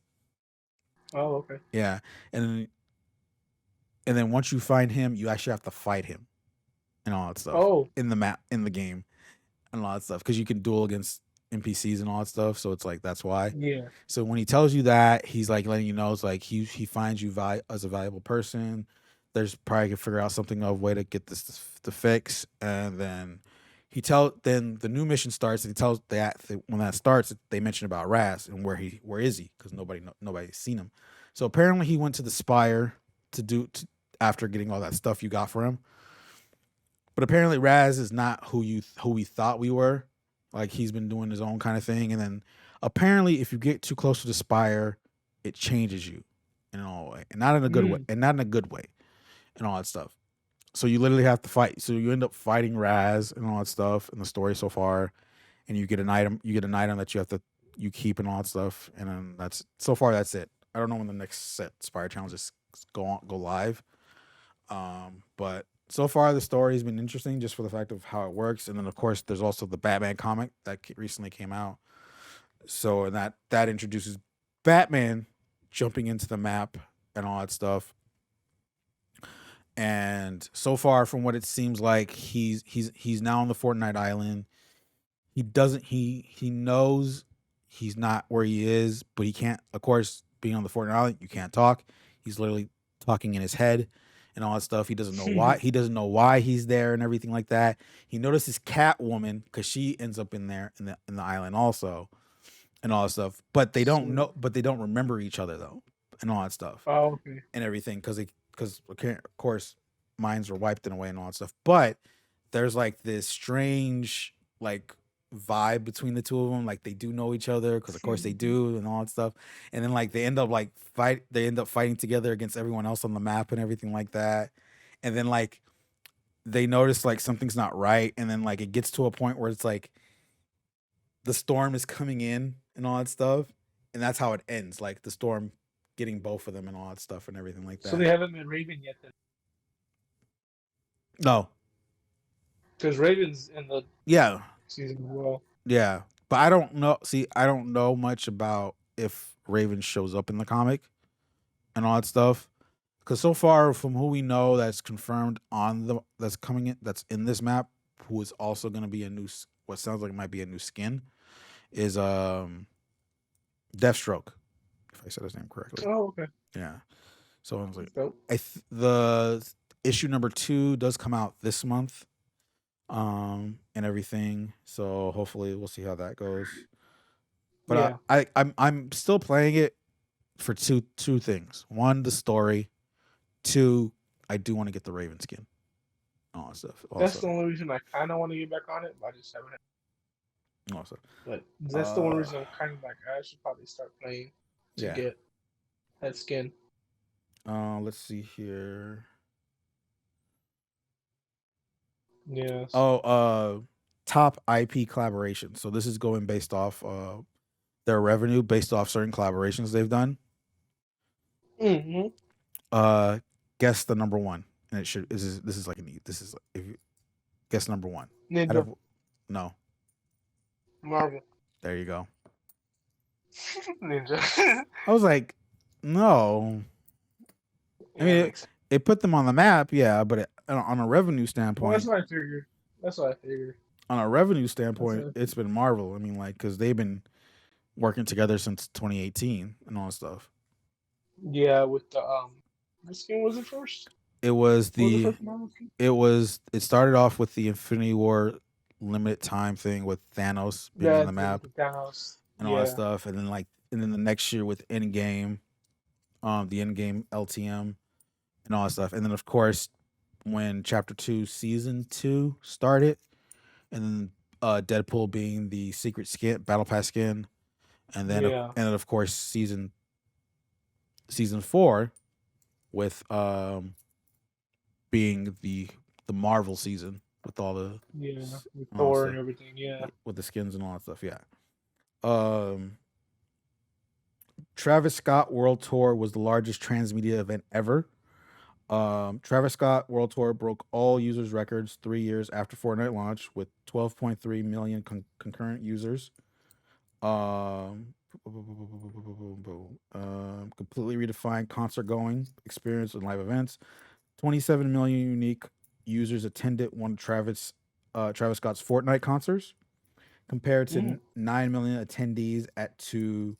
Oh, okay. Yeah, and then once you find him, you actually have to fight him, and all that stuff. Oh, in the map in the game. and all that stuff because you can duel against NPCs and all that stuff. So it's like that's why. Yeah. So when he tells you that, he's like letting you know it's like he finds you as a valuable person. There's probably can figure out something of way to get this to fix, and then then the new mission starts, and he tells that when that starts, they mention about Raz and where is he because nobody's seen him. So apparently he went to the Spire after getting all that stuff you got for him. But apparently Raz is not who we thought we were. Like he's been doing his own kind of thing, and then apparently if you get too close to the Spire, it changes you in all way, and not in a good way, and not in a good way, and all that stuff. So you literally have to fight. So you end up fighting Raz and all that stuff in the story so far, and you get an item. You get an item that you keep and all that stuff, and then that's it. I don't know when the next set Spire challenges go live, but so far the story has been interesting just for the fact of how it works, and then of course there's also the Batman comic that recently came out. So and that introduces Batman jumping into the map and all that stuff. And so far, from what it seems like, he's now on the Fortnite Island. He knows he's not where he is, but he can't. Of course, being on the Fortnite Island, you can't talk. He's literally talking in his head and all that stuff. He doesn't know why. He doesn't know why he's there and everything like that. He notices Catwoman because she ends up in there in the island also, and all that stuff. But they don't know. But they don't remember each other though, and all that stuff. Oh, okay. And everything because of course minds were wiped in a way and all that stuff. But there's like this strange like vibe between the two of them. Like they do know each other because of course they do and all that stuff. And then like they end up fighting together against everyone else on the map and everything like that. And then like they notice like something's not right. And then like it gets to a point where it's like the storm is coming in and all that stuff. And that's how it ends. Like the storm getting both of them and all that stuff and everything like that. So they haven't met Raven yet then? No. Because Raven's in the season as well. Yeah. But I don't know. See, I don't know much about if Raven shows up in the comic and all that stuff. Because so far, from who we know that's confirmed that's coming in, that's in this map, who is also going to be what sounds like it might be a new skin, is Deathstroke. If I said his name correctly. Oh, okay. Yeah. So I was like, Dope. the issue number 2 does come out this month, and everything. So hopefully we'll see how that goes. But yeah. I'm still playing it for two things. One, the story. 2, I do want to get the Raven skin. All that stuff. Also. That's the only reason I kind of want to get back on it, but I just haven't. Also. But that's the one reason I'm kind of like I should probably start playing to get that skin. Let's see here. Yes. Oh, top IP collaboration. So this is going based off their revenue, based off certain collaborations they've done. Mm-hmm. Guess the number 1, and this is guess number 1. Ninja. No. Marvel. There you go. Ninja. I was like, no. I mean, it put them on the map, yeah, but on a revenue standpoint, well, that's what I figured. On a revenue standpoint, it's been Marvel. I mean, like, because they've been working together since 2018 and all that stuff. Yeah, with the what skin was it first? It was it started off with the Infinity War limited time thing with Thanos being on the map, Thanos and all that stuff, and then the next year with Endgame, the Endgame LTM, and all that stuff, and then of course when Chapter 2 Season 2 started, and then Deadpool being the secret skin, Battle Pass skin, and then of course Season 4 with being the Marvel season with all the with Thor and everything, with the skins and all that stuff, Travis Scott World Tour was the largest transmedia event ever. Travis Scott World Tour broke all users records 3 years after Fortnite launch with 12.3 million concurrent users. Completely redefined concert going experience and live events. 27 million unique users attended one of Travis Scott's Fortnite concerts. compared to Mm. 9 million attendees to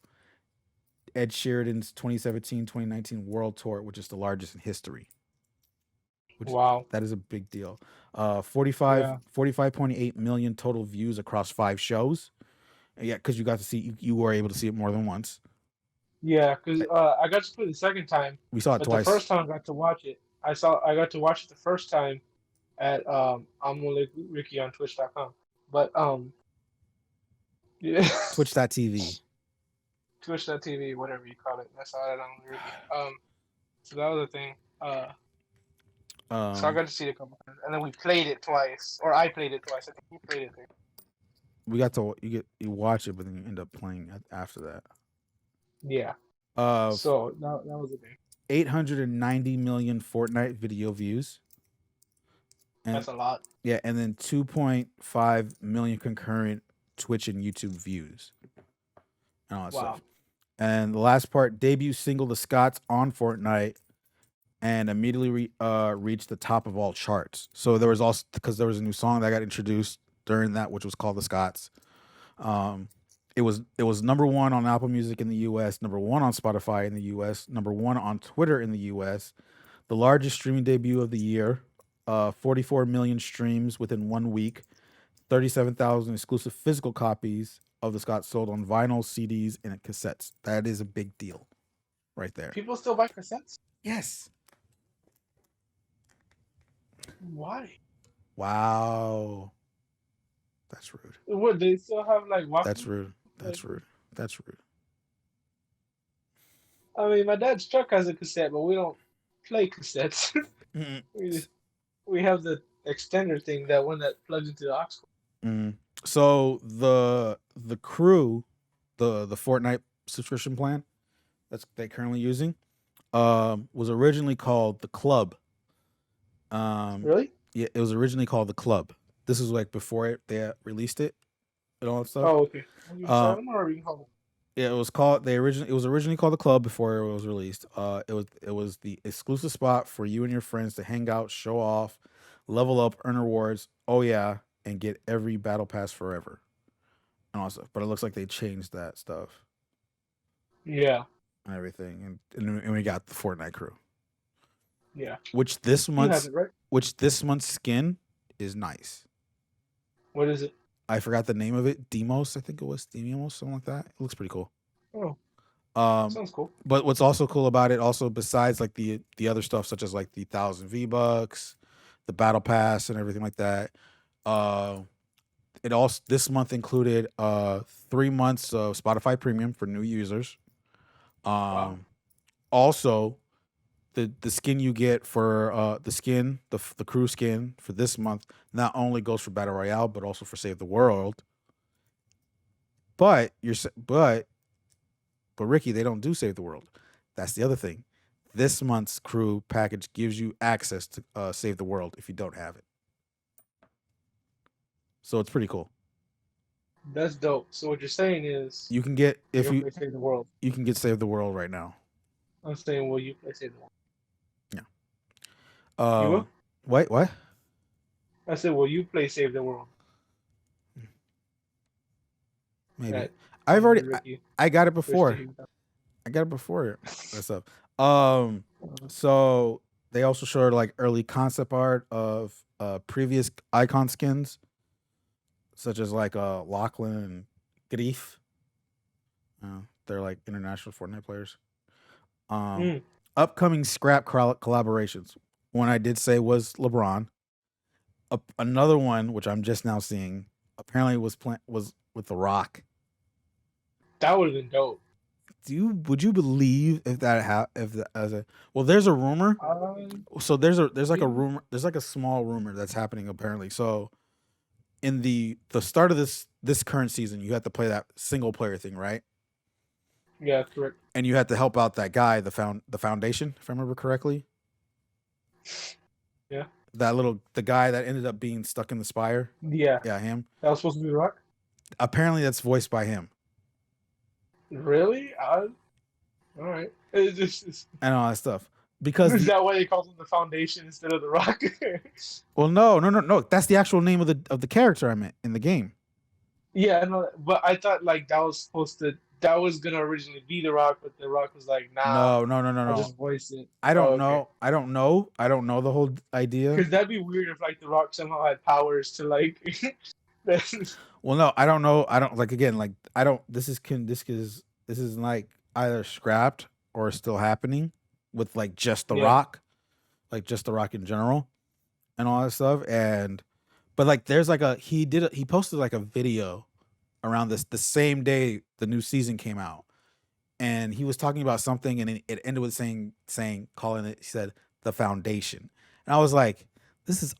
Ed Sheeran's 2017-2019 World Tour, which is the largest in history. Which Wow. that is a big deal. Yeah. 45.8 million total views across 5 shows. Yeah, because you got to see you were able to see it more than once. Yeah, because I got to play the second time, We saw it but the twice. first time I got to watch it. I got to watch it the first time at I'm only Ricky on Twitch.com. But yeah, Twitch.tv. Twitch.tv, whatever you call it. That's all that I'm Ricky. So that was the thing. So I Um, got to see it a couple times, and then we played it twice, or I played it twice. I think you played it there. we got to you watch it, but then you end up playing after that. Yeah. Uh, So that was the thing. 890 million Fortnite video views, and That's a lot. yeah, and then 2.5 million concurrent Twitch and YouTube views, and all that Wow. stuff. And the last part, debut single The Scots on Fortnite, and immediately reached the top of all charts. So there was also, because there was a new song that got introduced during that, which was called The Scots. It was number 1 on Apple Music in the U.S., number 1 on Spotify in the U.S., number 1 on Twitter in the U.S. The largest streaming debut of the year, 44 million streams within 1 week, 37,000 exclusive physical copies of The Scots sold on vinyl, CDs, and cassettes. That is a big deal, right there. People still buy cassettes? Yes. Why? Wow. That's rude. What, they still have like Walkman? That's rude. That's rude. That's rude. I mean, my dad's truck has a cassette, but we don't play cassettes. we have the extender thing, that one that plugs into the aux cord. So the crew, the Fortnite subscription plan that's they're currently using, was originally called the Club. Really? Yeah, it was originally called the Club. This is like before they released it and all that stuff. Oh, okay. You saw them or you call them? Yeah, it was called. It was originally called the Club before it was released. It was the exclusive spot for you and your friends to hang out, show off, level up, earn rewards. Oh yeah, and get every battle pass forever, and all that stuff. But it looks like they changed that stuff. Yeah. And everything, and we got the Fortnite crew. Yeah. Which this month's right? skin is nice. What is it? I forgot the name of it. Demos, I think it was Demos, something like that. It looks pretty cool. Oh. Sounds cool. But what's also cool about it, also besides like the other stuff, such as like the 1,000 V-Bucks, the battle pass, and everything like that, it also this month included 3 months of Spotify Premium for new users. Wow. Also, the skin you get for the crew skin for this month not only goes for Battle Royale but also for Save the World. But Ricky, they don't do Save the World. That's the other thing. This month's crew package gives you access to Save the World if you don't have it. So it's pretty cool. That's dope. So what you're saying is you can get if you Save the World. You can get Save the World right now. I'm saying, will you play Save the World? Yeah. You will? Wait, what? I said, will you play Save the World? Maybe. I've already. I got it before. I got it before. What's up? So they also showed like early concept art of previous icon skins, such as like Lachlan and Grief. They're like international Fortnite players. Upcoming scrap collaborations. One I did say was LeBron. Another one, which I'm just now seeing, apparently was with The Rock. That would have been dope. Would you believe if that well, there's a rumor. So there's like a rumor. There's like a small rumor that's happening apparently. So in the start of this current season, you have to play that single player thing, right? Yeah, correct. And you had to help out that guy, the foundation, if I remember correctly. Yeah. The guy that ended up being stuck in the spire. Yeah. Yeah, him. That was supposed to be The Rock? Apparently that's voiced by him. Really? All right. It's and all that stuff. Because is that why they called him the Foundation instead of The Rock? Well, no. That's the actual name of the character I meant in the game. Yeah, I know, but I thought like that was gonna originally be The Rock, but The Rock was like, nah, No, no, no, no, I'll no. just voice it. I Oh, don't okay. know. I don't know. I don't know the whole idea. Because that'd be weird if like The Rock somehow had powers to like. Well, no, I don't know. I don't like again. Like I don't. This is like either scrapped or still happening with like just the Yeah. Rock, like just the Rock in general and all that stuff. And but like there's like he posted like a video around this the same day the new season came out, and he was talking about something, and it ended with saying calling it. He said the foundation, and I was like, this is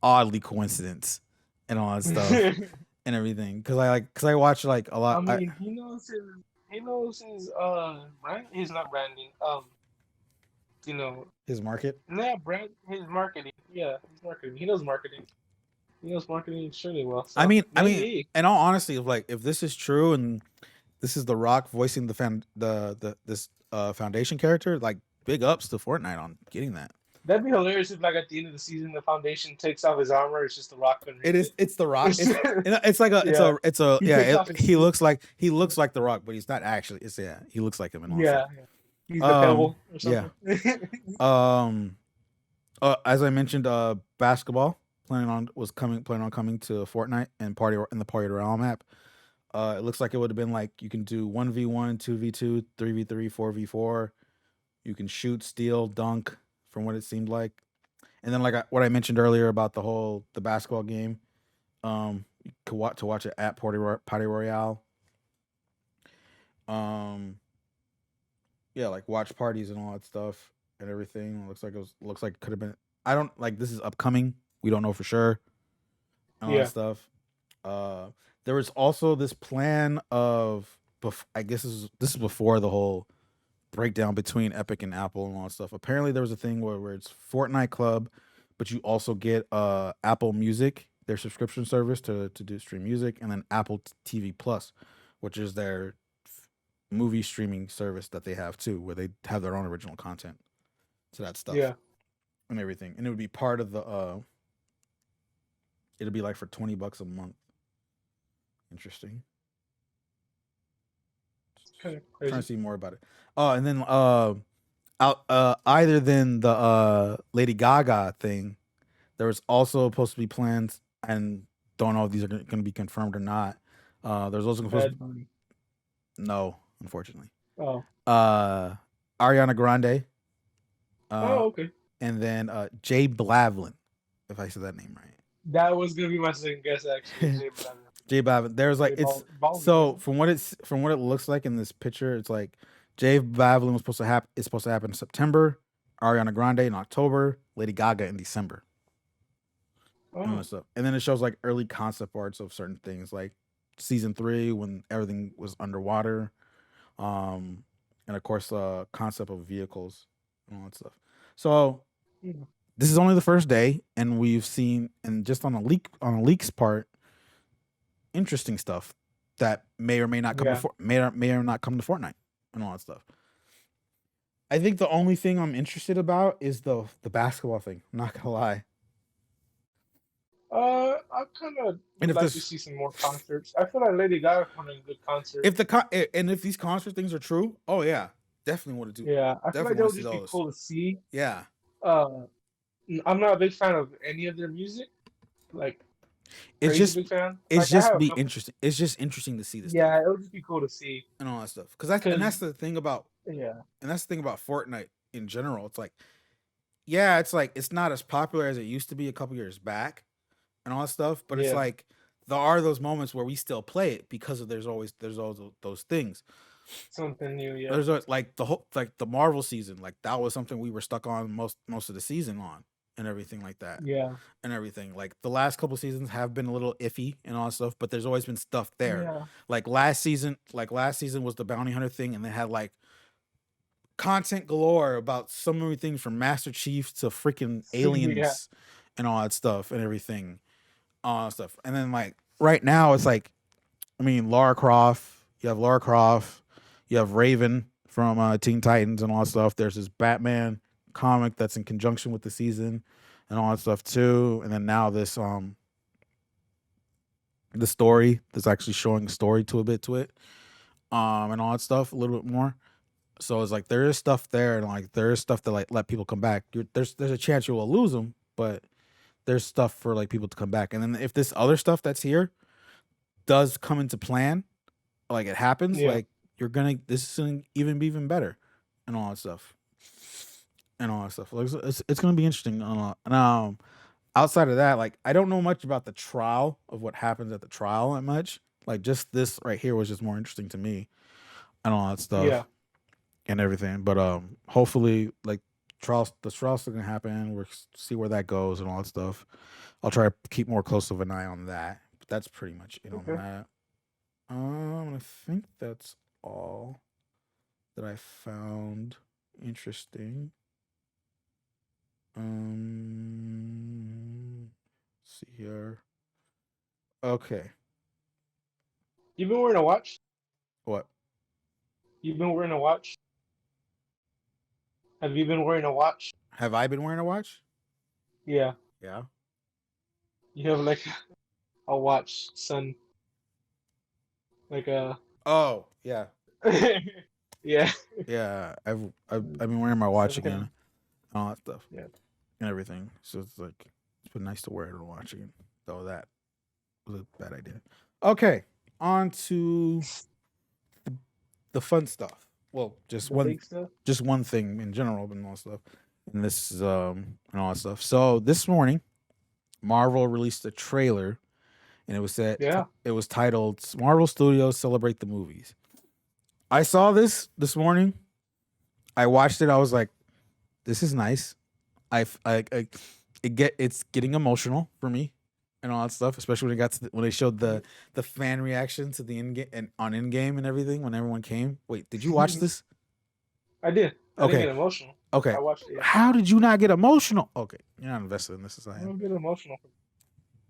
oddly coincidence and all that stuff and everything because I watch like a I lot. mean, he knows his brand. He's not branding. You know, His market. yeah, brand his marketing. Yeah, his marketing. He knows marketing. He knows marketing extremely well. I So mean, maybe. in all honesty, if this is true and this is The Rock voicing the this foundation character, like big ups to Fortnite on getting that. That'd be hilarious if, like, at the end of the season, the Foundation takes off his armor. It's just the Rock It underneath is. it. It's The Rock. It's like a. Yeah, It's a. he Yeah. takes off his suit. He looks like The Rock, but he's not actually. It's yeah. He looks like him and all that stuff. Yeah, yeah. He's the Um. Pebble or Yeah. something. Um. As I mentioned, basketball planning on coming to Fortnite and the Party Royale map. It looks like it would have been like you can do 1v1, 2v2, 3v3, 4v4. You can shoot, steal, dunk, from what it seemed like. And then what I mentioned earlier about the basketball game, you could watch it at Party Royale. Um, yeah, like watch parties and all that stuff and everything. Looks like it could have been. I don't like this is upcoming. We don't know for sure and all that Yeah. stuff. Uh, there was also this plan of, I guess this is before the whole breakdown between Epic and Apple and all that stuff. Apparently, there was a thing where it's Fortnite Club, but you also get Apple Music, their subscription service to do stream music, and then Apple TV Plus, which is their movie streaming service that they have too, where they have their own original content to that stuff Yeah. and everything. And it would be part of the it'll be like for $20 a month. Interesting. Kind of Trying crazy. to see more about it. Oh, and then either than the Lady Gaga thing, there was also supposed to be plans, and don't know if these are going to be confirmed or not. There's also supposed to Bad Bunny. no, unfortunately. Oh. Uh, Ariana Grande, uh, Oh, okay. and then Jay Blavlin, if I said that name That was gonna be my second guess actually. right. Jay Blavin. Jay Blavin. There's like Jay it's Balvin, so isn't from what it looks like in this picture, it's like Jay Blavin was supposed to happen. It's supposed to happen in September. Ariana Grande in October. Lady Gaga in December. it? And all that Oh. stuff. And then it shows like early concept arts of certain things, like season 3 when everything was underwater, um, and of course concept of vehicles and all that stuff. So Yeah. this is only the first day, and we've seen, and just on a leaks part, interesting stuff that may or may not come Yeah. to may or not come to Fortnite and all that stuff. I think the only thing I'm interested about is the basketball thing. I'm not gonna lie. I kind of And would like to see some more concerts. I feel like Lady Gaga put on a good concert. and if these concert things are true, oh yeah, definitely want to do. Yeah, I feel like Definitely that want would to see just be those. cool to see. Yeah, Uh, I'm not a big fan of any of their music, like it's crazy just big fan. it's Like I just have a be couple. interesting. It's just interesting to see this stuff Yeah, it would just be cool to see. and all that stuff. Cause That's the thing about yeah, Fortnite in general. It's like yeah, it's like it's not as popular as it used to be a couple years back and all that stuff. But it's yeah, like there are those moments where we still play it because of there's always those things. something new. Yeah, There's like the whole like the Marvel season, like that was something we were stuck on most of the season on and everything like that yeah, and everything. Like the last couple seasons have been a little iffy and all that stuff, but there's always been stuff there. yeah, Last season was the bounty hunter thing, and they had like content galore about so many things from Master Chief to freaking yeah. aliens and all that stuff and everything, all that stuff. And then like right now, it's like, I mean, Lara Croft. You have Lara Croft. You have Raven from Teen Titans and all that stuff. There's this Batman comic that's in conjunction with the season and all that stuff too. And then now the story. That's actually showing the story to it, and all that stuff a little bit more. So it's like there is stuff there, and like there is stuff to like let people come back. There's a chance you will lose them, but there's stuff for like people to come back. And then if this other stuff that's here does come into plan, like it happens, Yeah. like this is gonna even be even better, and all that stuff, Like it's gonna be interesting. And outside of that, like I don't know much about the trial of what happens at the trial that much. Like just this right here was just more interesting to me, and all that Yeah. stuff and everything. But hopefully, like the trial's still gonna happen. We'll see where that goes and all that stuff. I'll try to keep more close of an eye on that. But that's pretty much it on Okay. that. I think that's all that I found interesting. Let's see here. Okay. You've been wearing a watch? What? You've been wearing a watch? Have you been wearing a watch? Have I been wearing a watch? Yeah. Yeah. You have like a watch, son. Like a. Oh, yeah. Yeah. Yeah. I've been wearing my watch Some kind again. of- All that stuff. Yeah. And everything. So it's like it's been nice to wear it and watch again. Though that was a bad idea. Okay. On to the fun stuff. Well, The big stuff. just one thing in general, but all that stuff. And this and all that stuff. So this morning, Marvel released a trailer, and Yeah. it was titled "Marvel Studios Celebrate the Movies." I saw this morning. I watched it. I was like, "This is nice." It's getting emotional for me and all that stuff, especially when it got to when they showed the fan reaction to the in game and on in game and everything when everyone came. Wait, did you watch this? I did. I didn't Okay, get emotional. okay. I watched it. Yeah. How did you not get emotional? Okay, you're not invested in this as I I am don't get emotional.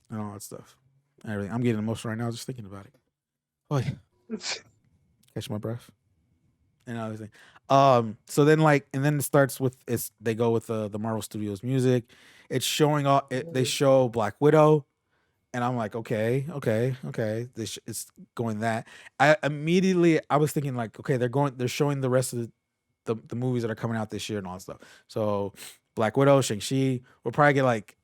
and all that stuff. And everything. I'm getting emotional right now just thinking about it. Oh, yeah. Catch my breath and everything. So then and then it starts with they go with the Marvel Studios music. It's showing all they show Black Widow, and I'm like, okay. It's going that. I was thinking like, okay, they're showing the rest of the movies that are coming out this year and all that stuff. So Black Widow, Shang-Chi, we'll probably get like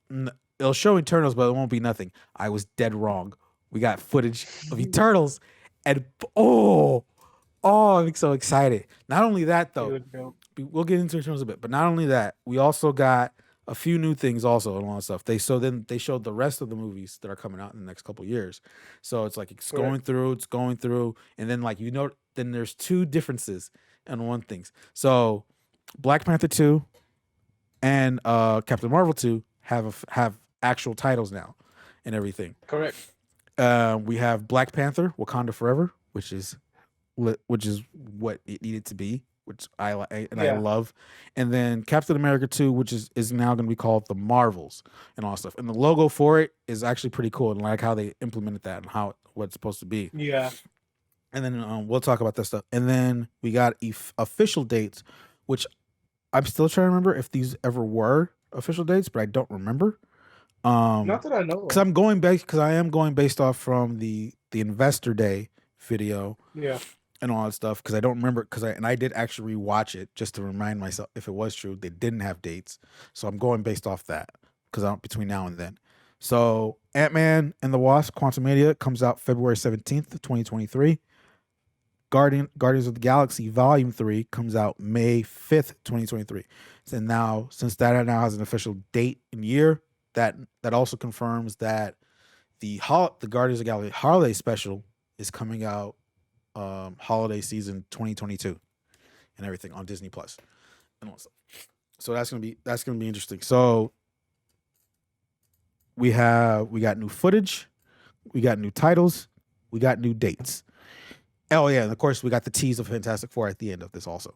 it'll show Eternals, but it won't be nothing. I was dead wrong. We got footage of Eternals, and I'm so excited. Not only that They though, look dope. we'll get into Eternals a bit, but not only that, we also got a few new things also and all that stuff. Then they showed the rest of the movies that are coming out in the next couple of years. So it's like it's going through, and then then there's two differences and one things. So Black Panther 2 and Captain Marvel 2 have actual titles now and everything. Correct. We have Black Panther Wakanda Forever, which is what it needed to be, which I love. And then Captain America 2, which is now going to be called The Marvels and all stuff. And the logo for it is actually pretty cool, and like how they implemented that and what it's supposed to be. Yeah. And then we'll talk about that stuff. And then we got official dates, which I'm still trying to remember if these ever were official dates, but I don't remember. Not that I know. Because I am going based off from the Investor Day video. Yeah. And all that stuff, because I don't remember, I did actually rewatch it just to remind myself if it was true. They didn't have dates, so I'm going based off that between now and then. So Ant-Man and the Wasp: Quantumania comes out February 17th, 2023. Guardians of the Galaxy Volume 3 comes out May 5th, 2023. So now, since that now has an official date and year, that also confirms that the Guardians of the Galaxy holiday special is coming out holiday season 2022 and everything on Disney Plus and all stuff. So that's gonna be interesting. So we got new footage, we got new titles, we got new dates. Oh yeah, and of course we got the tease of Fantastic Four at the end of this also.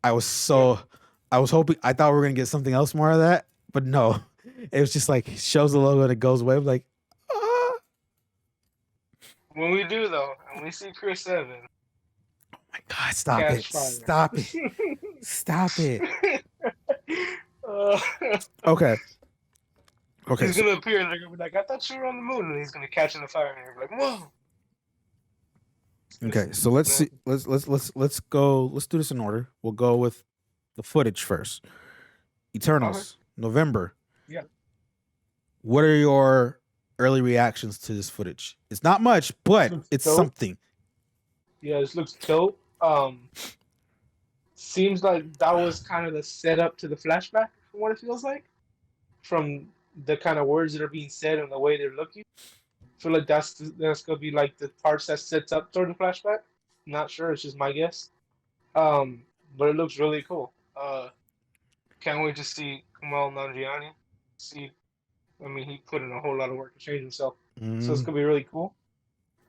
I was hoping, I thought we were gonna get something else more of that, but no. It was just like shows the logo and it goes away. I'm like, When we do though, and we see Chris Evans. oh my God, stop it. Uh, Okay. Okay, He's so gonna appear and they're gonna be like, "I thought you were on the moon," and he's gonna catch in the fire, and you're like, "Whoa!" okay, This so is let's gonna see. happen. Let's go. Let's do this in order. We'll go with the footage first. Okay. Eternals, November. Yeah. What are your early reactions to this footage? It's not much, This but looks it's dope. something. Yeah, this looks dope. Seems like that was kind of the setup to the flashback, from what it feels like, from the kind of words that are being said and the way they're looking. I feel like that's gonna be like the parts that sets up toward the flashback. Not sure, it's just my guess. But it looks really cool. Can't wait to see Kumail Nanjiani. See, I mean, he put in a whole lot of work to change himself, so it's Mm, gonna be really cool.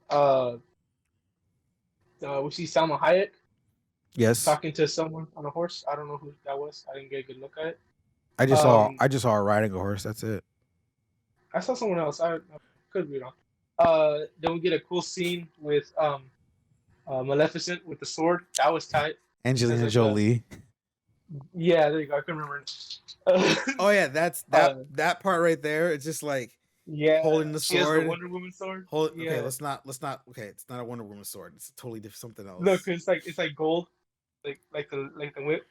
Uh, we see Salma Hayek yes, talking to someone on a horse. I don't know who that was. I didn't get a good look at it. I Um, just saw her riding a horse. That's it. I saw someone else. I could be wrong. Then we get a cool scene with Maleficent with the sword. That was tight. As Angelina like a Jolie. yeah, there you go. I couldn't remember. Oh yeah, that's uh, that part right there. It's just like yeah, holding the she has the sword. Wonder Woman sword. Hold. Okay, Yeah, let's not. Okay, it's not a Wonder Woman sword. It's totally different, something look, else. it's like gold, like the whip.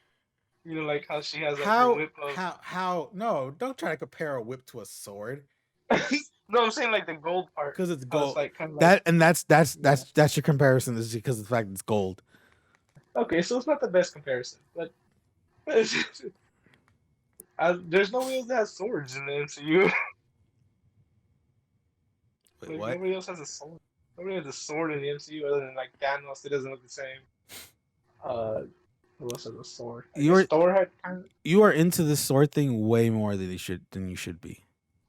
You know, like how she has like her whip of. How? No, don't try to compare a whip to a sword No, I'm saying like the gold part. because it's How it's gold. like kind of like That and yeah. that's your comparison is because of the fact it's gold. Okay, so it's not the best comparison, but there's nobody else that has swords in the MCU. Wait, Like what? nobody else has a sword. Nobody has a sword in the MCU other than like Thanos. It doesn't look the same. Uh, who else has a sword? I guess You're Thor had kind of. you are into this sword thing way more than you should be.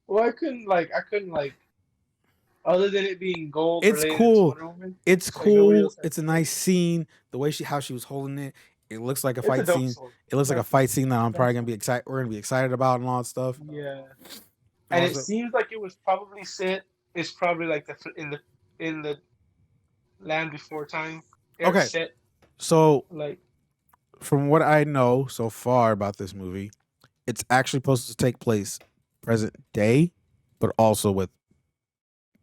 Well, I couldn't like other than it being gold It's related to cool. Wonder Woman. It's Like nobody cool. else has It's a sword. nice scene. The way how she was holding it. It looks like a It's a fight dope scene. sword. It looks like a That's fight scene that I'm probably that's gonna be excited. We're gonna be excited about and all that stuff. yeah. And And it also, seems like it was probably set. It's probably like in the land before time. They're okay. set So like from what I know so far about this movie, it's actually supposed to take place present day, but also with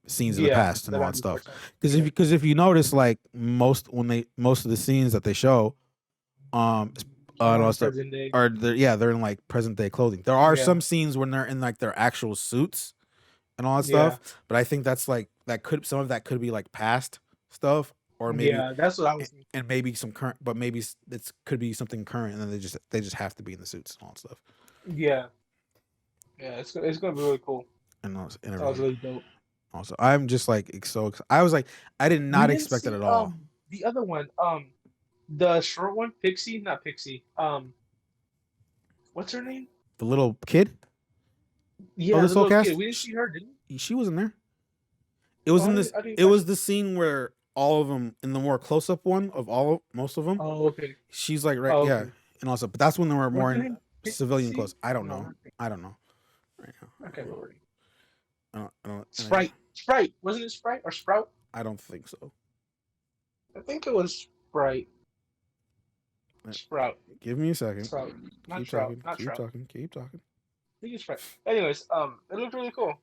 scenes in the yeah, past and the all that land before stuff. time. Because Yeah, if you notice, like most of the scenes that they show, and all are that in stuff present day. are they're in like present day clothing. There are Yeah, some scenes when they're in like their actual suits and all that yeah, stuff, but I think that's like that could some of that could be like past stuff or maybe yeah. That's what I was thinking. and maybe some current, but maybe it's could be something current, and then they just have to be in the suits and all that stuff Yeah, yeah. It's gonna be really cool. and That was everything. really dope. Also, I'm just like I was like I did We not didn't expect it see at all. the other one the short one Pixie, not Pixie. What's her name? The little kid of Yeah, the the Soul little kid. Cast, We didn't see her, did we? she was in there. It was Oh, in this. I didn't It catch was it. the scene where all of them in the more close up one of most of them. Oh, okay. She's like right, Oh, yeah, okay. and also, but that's when they were more What's her in name? civilian Pixie? clothes. I don't No, know. not Pixie. I don't know right now. I can't remember. I don't. Sprite. Sprite. Wasn't it Sprite or Sprout? I don't think so. I think it was Sprite. Sprout. Give me a second. Sprout. Not Keep Shroud. talking. Not Keep Shroud. talking. Keep talking. I think it's right. Anyways, it looked really cool.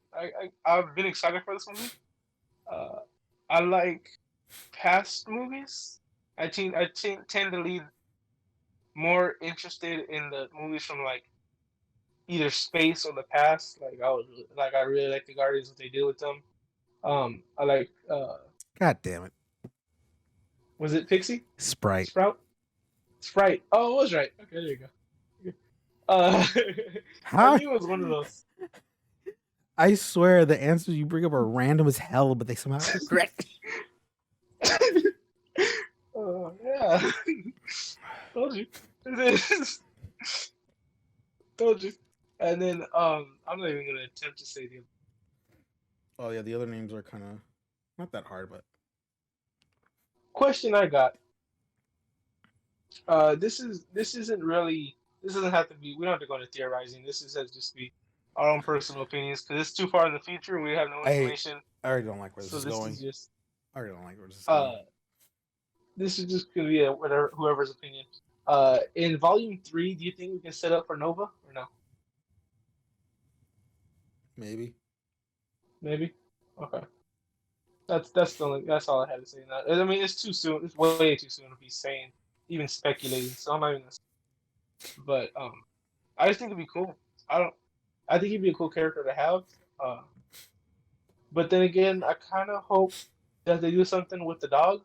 I've been excited for this movie. Uh, I like past movies. Tend to lead more interested in the movies from like either space or the past. I really like the Guardians what they did with them. I like God damn it, was it Pixie? Sprite. Sprout? Sprite. Oh, it was right. Okay, there you go. Uh, I How? knew it was one of those. I swear the answers you bring up are random as hell, but they somehow are correct. Yeah. Told you. Told you. And then I'm not even gonna attempt to say the Oh yeah, the other names are kind of not that hard, but question I got. This isn't really this doesn't have to be we don't have to go into theorizing. This is has just be our own personal opinions because it's too far in the future. We have no I hate. information. I already don't like where this So is this going. is just I already don't like where this is uh going. this is just gonna be a whatever whoever's opinion. In volume 3, do you think we can set up for Nova or no? Maybe. Maybe. Okay. That's all I had to say. Now. I mean, it's too soon. It's way too soon to be saying, even speculating. So I'm not even. But I just think it'd be cool. I don't. I think he'd be a cool character to have. Uh, but then again, I kind of hope that they do something with the dog,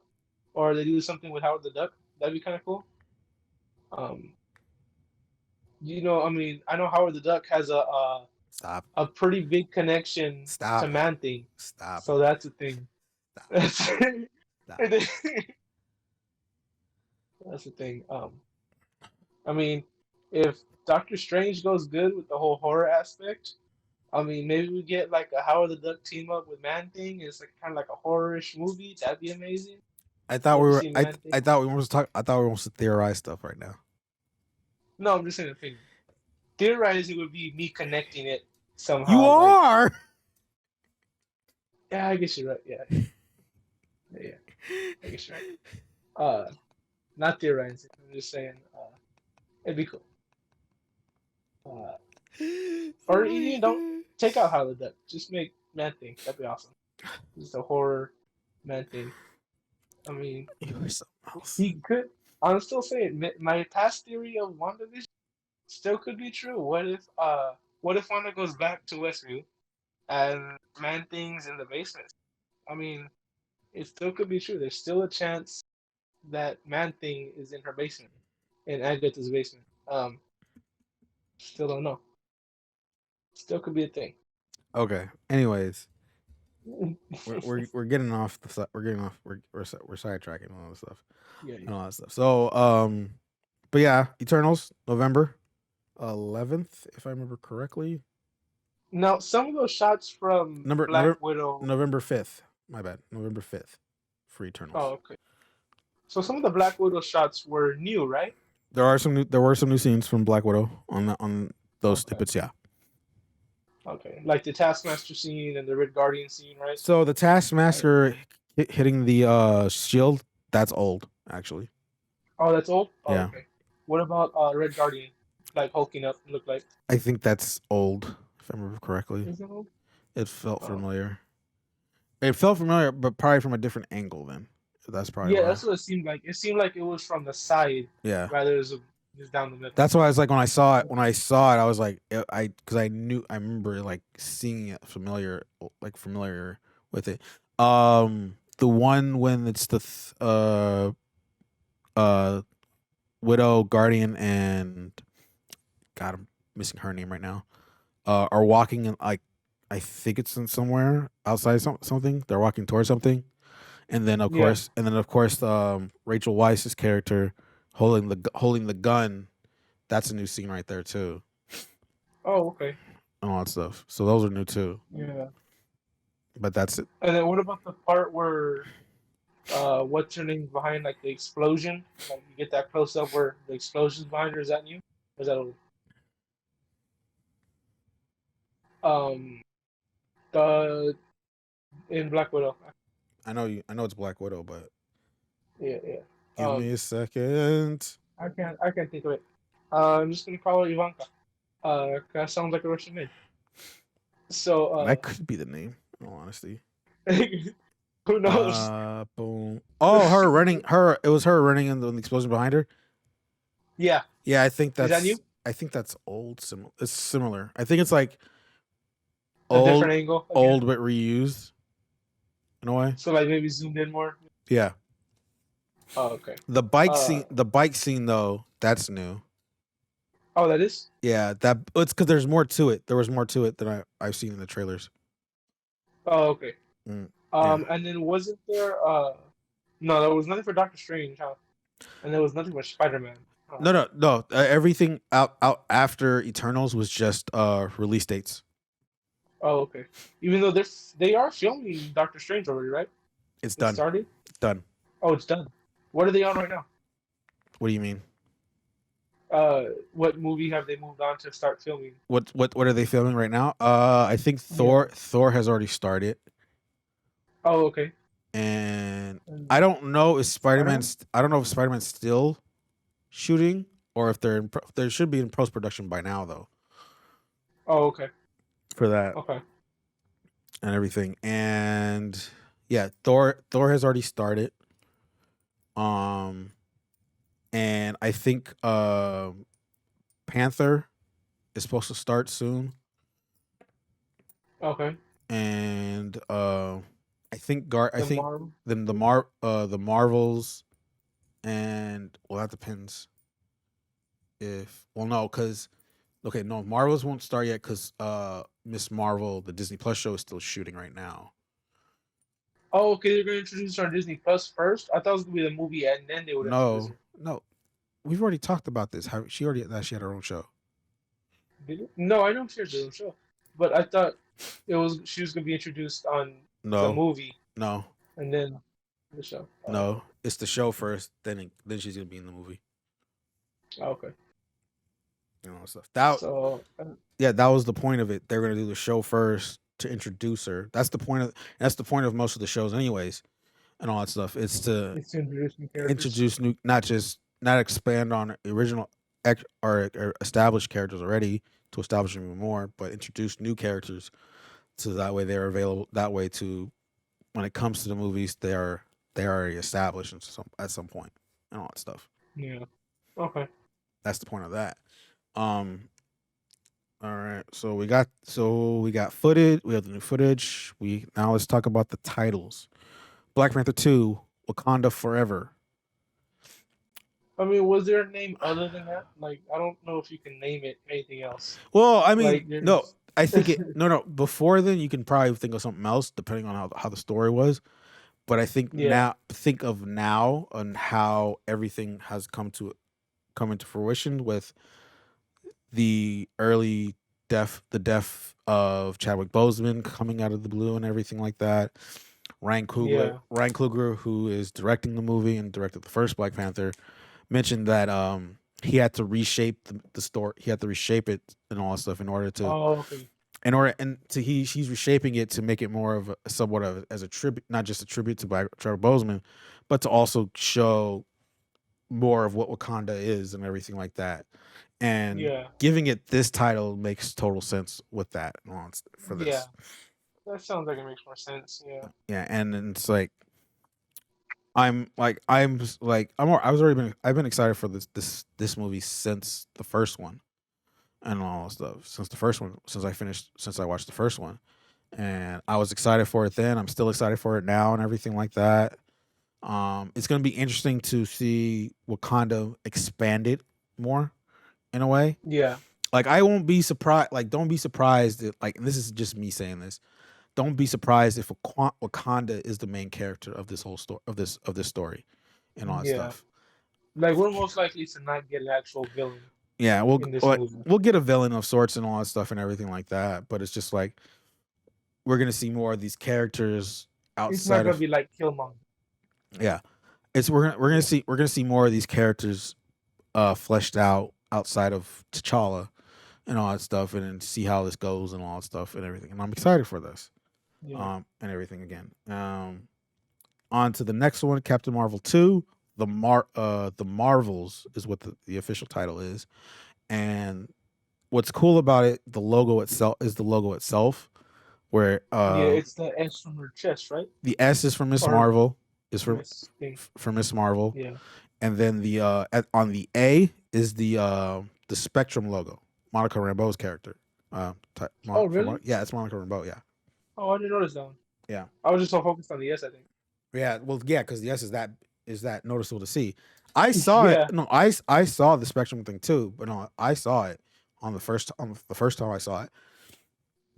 or they do something with Howard the Duck. That'd be kind of cool. Um, I mean, I know Howard the Duck has Stop. a pretty big connection to Stop. Man Thing, Stop. so that's the thing. Stop. That's Stop. that's the thing. I mean, if Doctor Strange goes good with the whole horror aspect, I mean, maybe we get like a Howard the Duck team up with Man Thing. It's like kind of like a horror-ish movie. That'd be amazing. I thought Love we to were. see Man Thing. I thought we were to talk. I thought we were supposed to theorize stuff right now. No, I'm just saying opinion. Theorizing would be me connecting it somehow. You like- are. yeah, I guess you're right. Yeah. I guess you're right. Not theorizing. I'm just saying, it'd be cool. Or you don't take out Howard the Duck. Just make Man Thing. That'd be awesome. Just a horror Man Thing. I mean, You were something else. he could. I'm still saying my past theory of WandaVision still could be true. What if Wanda goes back to Westview and Man Thing's in the basement? I mean, it still could be true. There's still a chance that Man Thing is in her basement, in Agatha's basement. Still don't know. Still could be a thing. Okay. Anyways, we're getting off the. We're getting off. We're sidetracking all this stuff and all that stuff. So but yeah, Eternals, November 11th, if I remember correctly. Now, some of those shots from Black Widow. November 5th. My bad. November 5th for Eternals. Oh, okay. So some of the Black Widow shots were new, right? There were some new scenes from Black Widow on those snippets, yeah. Okay, like the Taskmaster scene and the Red Guardian scene, right? So the Taskmaster hitting the shield, that's old, actually. Oh, that's old? Oh, yeah. Okay. What about Red Guardian? Like hulking up, look like? I think that's old, if I remember correctly. Is it old? It felt familiar. It felt familiar, but probably from a different angle then. That's probably why. That's what it seemed like. It seemed like it was from the side. Yeah. Rather than just down the middle. That's why I was like, when I saw it, I was like, because I remember like seeing it familiar with it. The one when it's the Widow, Guardian, and God, I'm missing her name right now. Are walking in, like, I think it's in somewhere outside something. They're walking towards something, and then of course, Rachel Weisz's character holding the gun. That's a new scene right there too. Oh, okay. And all that stuff. So those are new too. Yeah. But that's it. And then what about the part where what's her name behind like the explosion? Like you get that close up where the explosion's behind her, is that new? Or is that old? In Black Widow. I know it's Black Widow, but Yeah. give me a second. I can't think of it. I'm just gonna call her Ivanka. That sounds like a Russian name. So That could be the name, in all honesty. who knows? Boom. Oh, it was her running in the explosion behind her. Yeah. Yeah, I think that's. Is that new? I think that's old. It's similar. I think it's like A different angle. Again. Old but reused. In a way. So like maybe zoomed in more. Yeah. Oh, okay. The bike scene though, that's new. Oh, that is? Yeah, it's because there's more to it. There was more to it than I've seen in the trailers. Oh, okay. Yeah. And then wasn't there no, there was nothing for Doctor Strange, huh? And there was nothing for Spider-Man. Huh? No. Everything out after Eternals was just release dates. Oh, okay. Even though they are filming Doctor Strange already, right? It's done. Started? It's done. Oh, it's done. What are they on right now? What do you mean? What movie have they moved on to start filming? What are they filming right now? I think Thor has already started. Oh, okay. And I don't know if Spider-Man's still shooting or if they should be in post-production by now though. Oh, okay. for that Okay. and everything. And yeah, Thor has already started. Um, and I think Panther is supposed to start soon. Okay. And I The think Marvel. then the Marvels, and well, that depends if no, because okay, no, Marvels won't start yet because Miss Marvel, the Disney Plus show, is still shooting right now. Oh, okay. They're gonna introduce our Disney Plus first. I thought it was gonna be the movie, and then they would introduce No, it. no, we've already talked about this. How she had her own show. Did it? No, I know she has her own show, but I thought she was gonna be introduced on the No, movie no, and then the show. no. It's the show first, then she's gonna be in the movie. Okay. You know, stuff. That So yeah, that was the point of it. They're gonna do the show first to introduce her. That's the point of most of the shows, anyways, and all that stuff. It's to it's introducing characters. introduce new, not expand on original or established characters already to establish them even more, but introduce new characters so that way they're available. That way, to when it comes to the movies, they're already established at some point and all that stuff. Yeah. Okay. That's the point of that. Um, All right. So we got footage. We have the new footage. We now let's talk about the titles. Black Panther 2, Wakanda Forever. I mean, was there a name other than that? Like, I don't know if you can name it anything else. Well, I mean, Like, no, there's. I think it no. Before then you can probably think of something else depending on how the story was. But I think Yeah. now on how everything has come into fruition with the death of Chadwick Boseman coming out of the blue and everything like that. Yeah. Ryan Coogler, who is directing the movie and directed the first Black Panther, mentioned that he had to reshape the story. He had to reshape it and all that stuff in order to Oh, okay. he's reshaping it to make it more of a somewhat of as a tribute, not just a tribute to Chadwick Boseman, but to also show more of what Wakanda is and everything like that. And Yeah. giving it this title makes total sense with that for Yeah. this. That sounds like it makes more sense. Yeah. Yeah, and it's like I was already I've been excited for this movie since the first one and all that stuff. Since I watched the first one. And I was excited for it then. I'm still excited for it now and everything like that. It's gonna be interesting to see Wakanda expanded more in a way. Yeah. Like I won't be surprised. Like don't be surprised. And this is just me saying this. Don't be surprised if Wakanda is the main character of this whole story of this story and all that Yeah. stuff. Like, we're most likely to not get an actual villain Yeah, in this movie. we'll get a villain of sorts and all that stuff and everything like that. But it's just like we're gonna see more of these characters It's not outside gonna of be like Killmonger. yeah. It's we're gonna see more of these characters fleshed out outside of T'Challa and all that stuff, and then see how this goes and all that stuff and everything. And I'm excited for this, Yeah. and everything again. On to the next one, Captain Marvel 2. The Marvels is what the official title is, and what's cool about it, the logo itself, where Yeah. It's the S from her chest, right? the S is for Miss Or Marvel, is Miss thing. for Miss Marvel, Yeah. and then on the A is the Spectrum logo, Monica Rambeau's character. Oh, really? Yeah, it's Monica Rambeau. Yeah, Oh, I didn't notice that one. yeah, I was just so focused on the S, I think. yeah. Well, yeah, because the S is that noticeable to see. I saw it. Yeah. No, I saw the Spectrum thing too, but no, I saw it on the first time I saw it.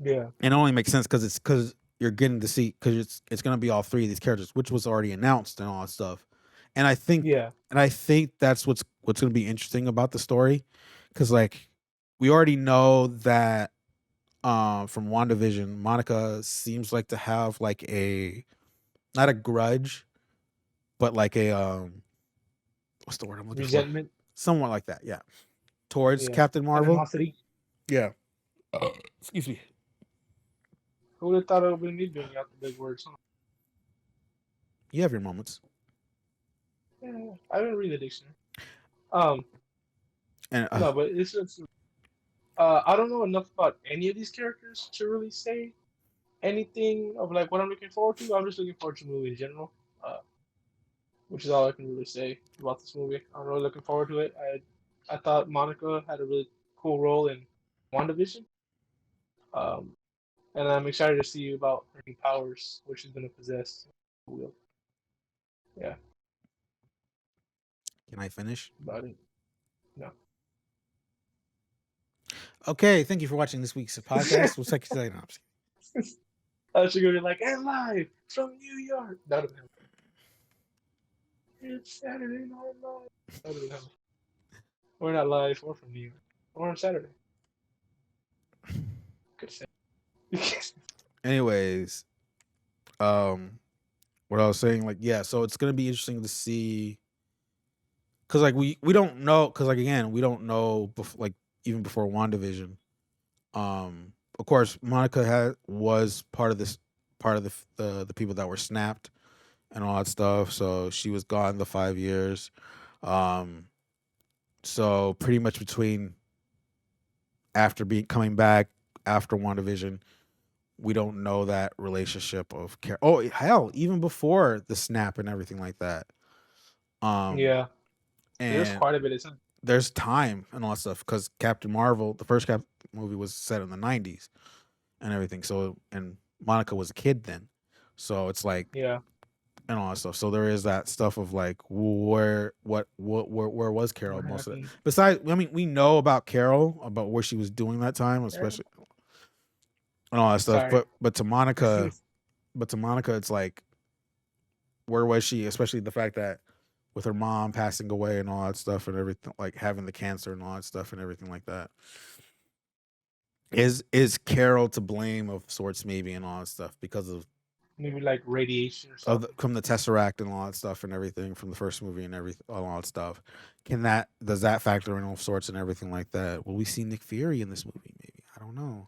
Yeah. And it only makes sense because you're getting to see because it's gonna be all three of these characters, which was already announced and all that stuff. And I think Yeah. that's what's gonna be interesting about the story, because like we already know that from WandaVision, Monica seems like to have like a not a grudge, but like a what's the word I'm looking for? Resentment. Somewhat like that, yeah. Towards Yeah. Captain Marvel. Animosity. Yeah. Excuse me. Who would have thought it would be me doing out the big words? Huh? You have your moments. Yeah. I didn't read the dictionary. Um. And No, but it's just. I don't know enough about any of these characters to really say anything of like what I'm looking forward to. I'm just looking forward to the movie in general, uh, which is all I can really say about this movie. I'm really looking forward to it. I thought Monica had a really cool role in WandaVision, um, and I'm excited to see about her new powers, which she's gonna possess. Will. Yeah, Can I finish? about it. No. Okay, thank you for watching this week's podcast. We'll check you later. No, I'm just I should go be like, and live from New York. That would have It's Saturday Night Live. That would have We're not live. We're from New York. We're on Saturday. Good say. Anyways, what I was saying, like, yeah, so it's gonna be interesting to see, because like we don't know, because like again we don't know like even before WandaVision. Of course, Monica was part of the people that were snapped and all that stuff. So she was gone the 5 years. So pretty much between after coming back after WandaVision, we don't know that relationship of care. Oh hell, even before the snap and everything like that. Yeah, there's And quite a bit of time. there's time and all that stuff because Captain Marvel, the first Cap movie, was set in the 90s and everything. So and Monica was a kid then, so it's like Yeah, and all that stuff. So there is that stuff of like where was Carol what most of it. happened? Besides, I mean, we know about Carol about what she was doing that time, especially and all that stuff. Sorry. But to Monica, it's like where was she? Especially the fact that with her mom passing away and all that stuff and everything, like having the cancer and all that stuff and everything like that. Is Carol to blame of sorts maybe and all that stuff because of Maybe like radiation or something. from the Tesseract and all that stuff and everything from the first movie and everything all that stuff. Does that factor in all sorts and everything like that? Will we see Nick Fury in this movie? Maybe, I don't know,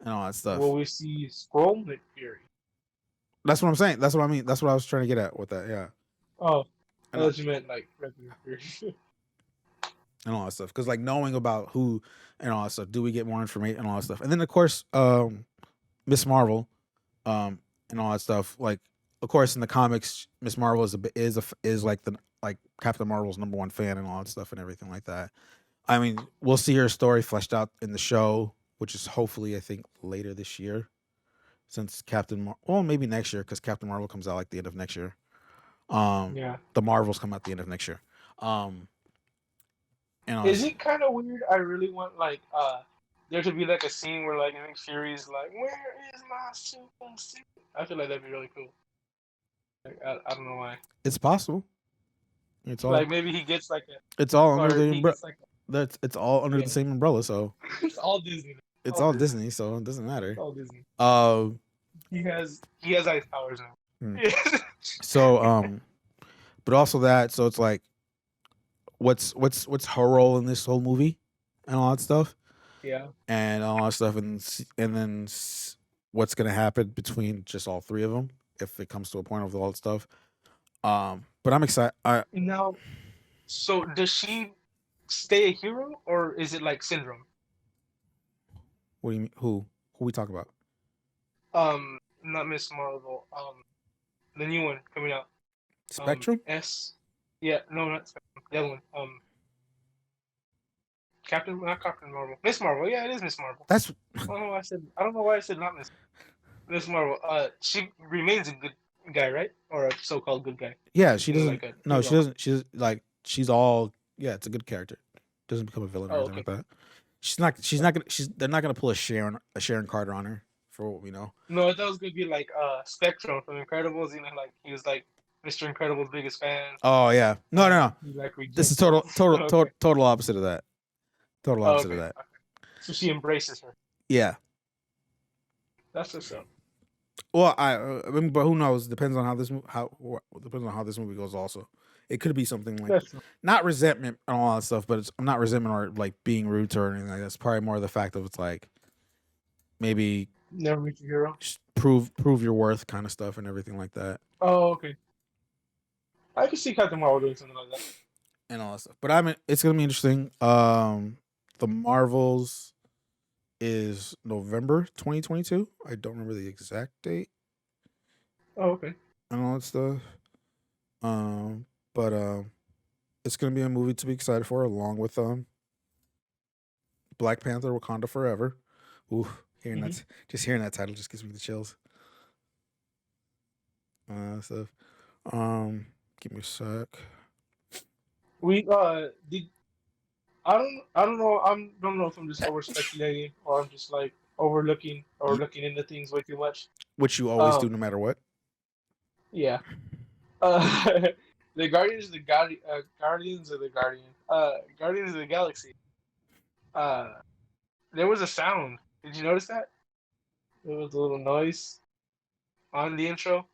and all that stuff. Will we see Scroll Nick Fury? That's what I'm saying. That's what I mean. That's what I was trying to get at with that. Yeah, Oh, I and, thought you meant like regular Fury. and all that stuff. Because like knowing about who and all that stuff, do we get more information and all that stuff? And then of course, Miss Marvel, and all that stuff. Like, of course, in the comics, Miss Marvel is like the like Captain Marvel's #1 fan and all that stuff and everything like that. I mean, we'll see her story fleshed out in the show, which is hopefully I think later this year, since well maybe next year because Captain Marvel comes out like the end of next year. Yeah. The Marvels come out the end of next year. And Is it kind of weird? I really want like there to be like a scene where like Nick Fury's like, "Where is my super suit?" I feel like that'd be really cool. Like, I don't know why. It's possible. It's all Like maybe he gets like a, it's all under or the he umbrella. gets like It's all under the same umbrella, so it's all Disney. it's all Disney, so it doesn't matter. It's all Disney. He has ice powers now. Hmm. So but also that, so it's like what's her role in this whole movie and all that stuff. Yeah. And all that stuff, and then what's gonna happen between just all three of them if it comes to a point of all that stuff. But I'm excited. Now, so does she stay a hero or is it like Syndrome? What do you mean? Who we talk about? Not Miss Marvel. The new one coming out. Spectrum. Yeah, no, not Spectrum. The other one. Not Captain Marvel. Miss Marvel. Yeah, it is Miss Marvel. That's. I don't know why I said not Miss Marvel. She remains a good guy, right? Or a so-called good guy. Yeah, she doesn't. Like No, she doesn't. She's like she's all. Yeah, it's a good character. Doesn't become a villain or anything like that. She's not. Gonna. They're not gonna pull a Sharon Carter on her for what we know. No, that was gonna be like Spectrum from Incredibles. You know, like he was like Mr. Incredible's biggest fan. Oh yeah. No. Like, this is total opposite of that. Total opposite of that. Okay. So she embraces her. Yeah. That's what's up. Well, I mean, but who knows? Depends on how this movie goes. Also, it could be something like not resentment and all that stuff, but it's not resentment or like being rude to her or anything like that. It's probably more the fact of it's like maybe never meet your hero, prove your worth kind of stuff and everything like that. Oh, okay. I can see Captain Marvel doing something like that and all that stuff. But it's gonna be interesting. The Marvels. is November 2022. I don't remember the exact date Oh, okay. and all that stuff. But it's gonna be a movie to be excited for, along with Black Panther: Wakanda Forever. Ooh, Hmm. just hearing that title just gives me the chills. Stuff. Um, Give me a sec. We did I don't know don't know if I'm just over speculating or I'm just like overlooking or Y- looking into things way too much. Which you always do, Um, no matter what. yeah. The Guardians of the Guardians of the Galaxy. Uh, there was a sound. Did you notice that? There was a little noise on the intro.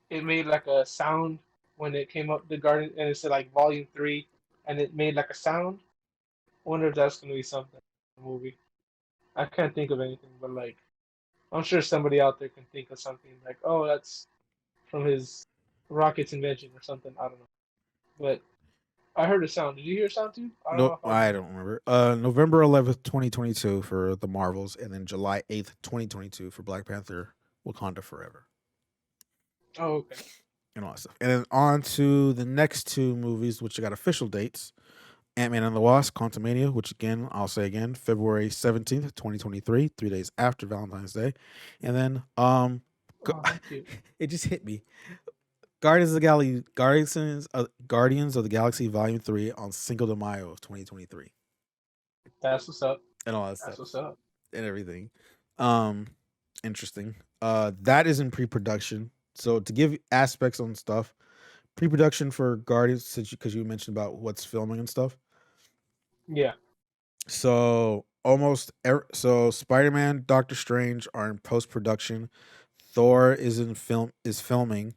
It made like a sound when it came up the Guardian, and it said like Volume 3, and it made like a sound. I wonder if that's gonna be something in the movie. I can't think of anything, but like I'm sure somebody out there can think of something like, oh, that's from his rocket's invention or something. I don't know, but I heard a sound. Did you hear a sound too? I don't know No, if I I did. don't remember. November 11th, 2022 for the Marvels, and then July 8th, 2022 for Black Panther: Wakanda Forever, Oh, okay. and all that stuff. And then on to the next two movies, which got official dates: Ant-Man and the Wasp: Quantumania, which again I'll say again, February 17th, 2023, 3 days after Valentine's Day, and then Oh, how cute. it just hit me. Guardians of the Galaxy Volume 3 on Cinco de Mayo of 2023, That's what's up. and all that That's stuff what's up. and everything. Um, Interesting. That is in pre-production. So to give aspects on stuff, pre-production for Guardians, since because you mentioned about what's filming and stuff. Yeah. So so Spider-Man, Doctor Strange are in post-production. Thor is filming.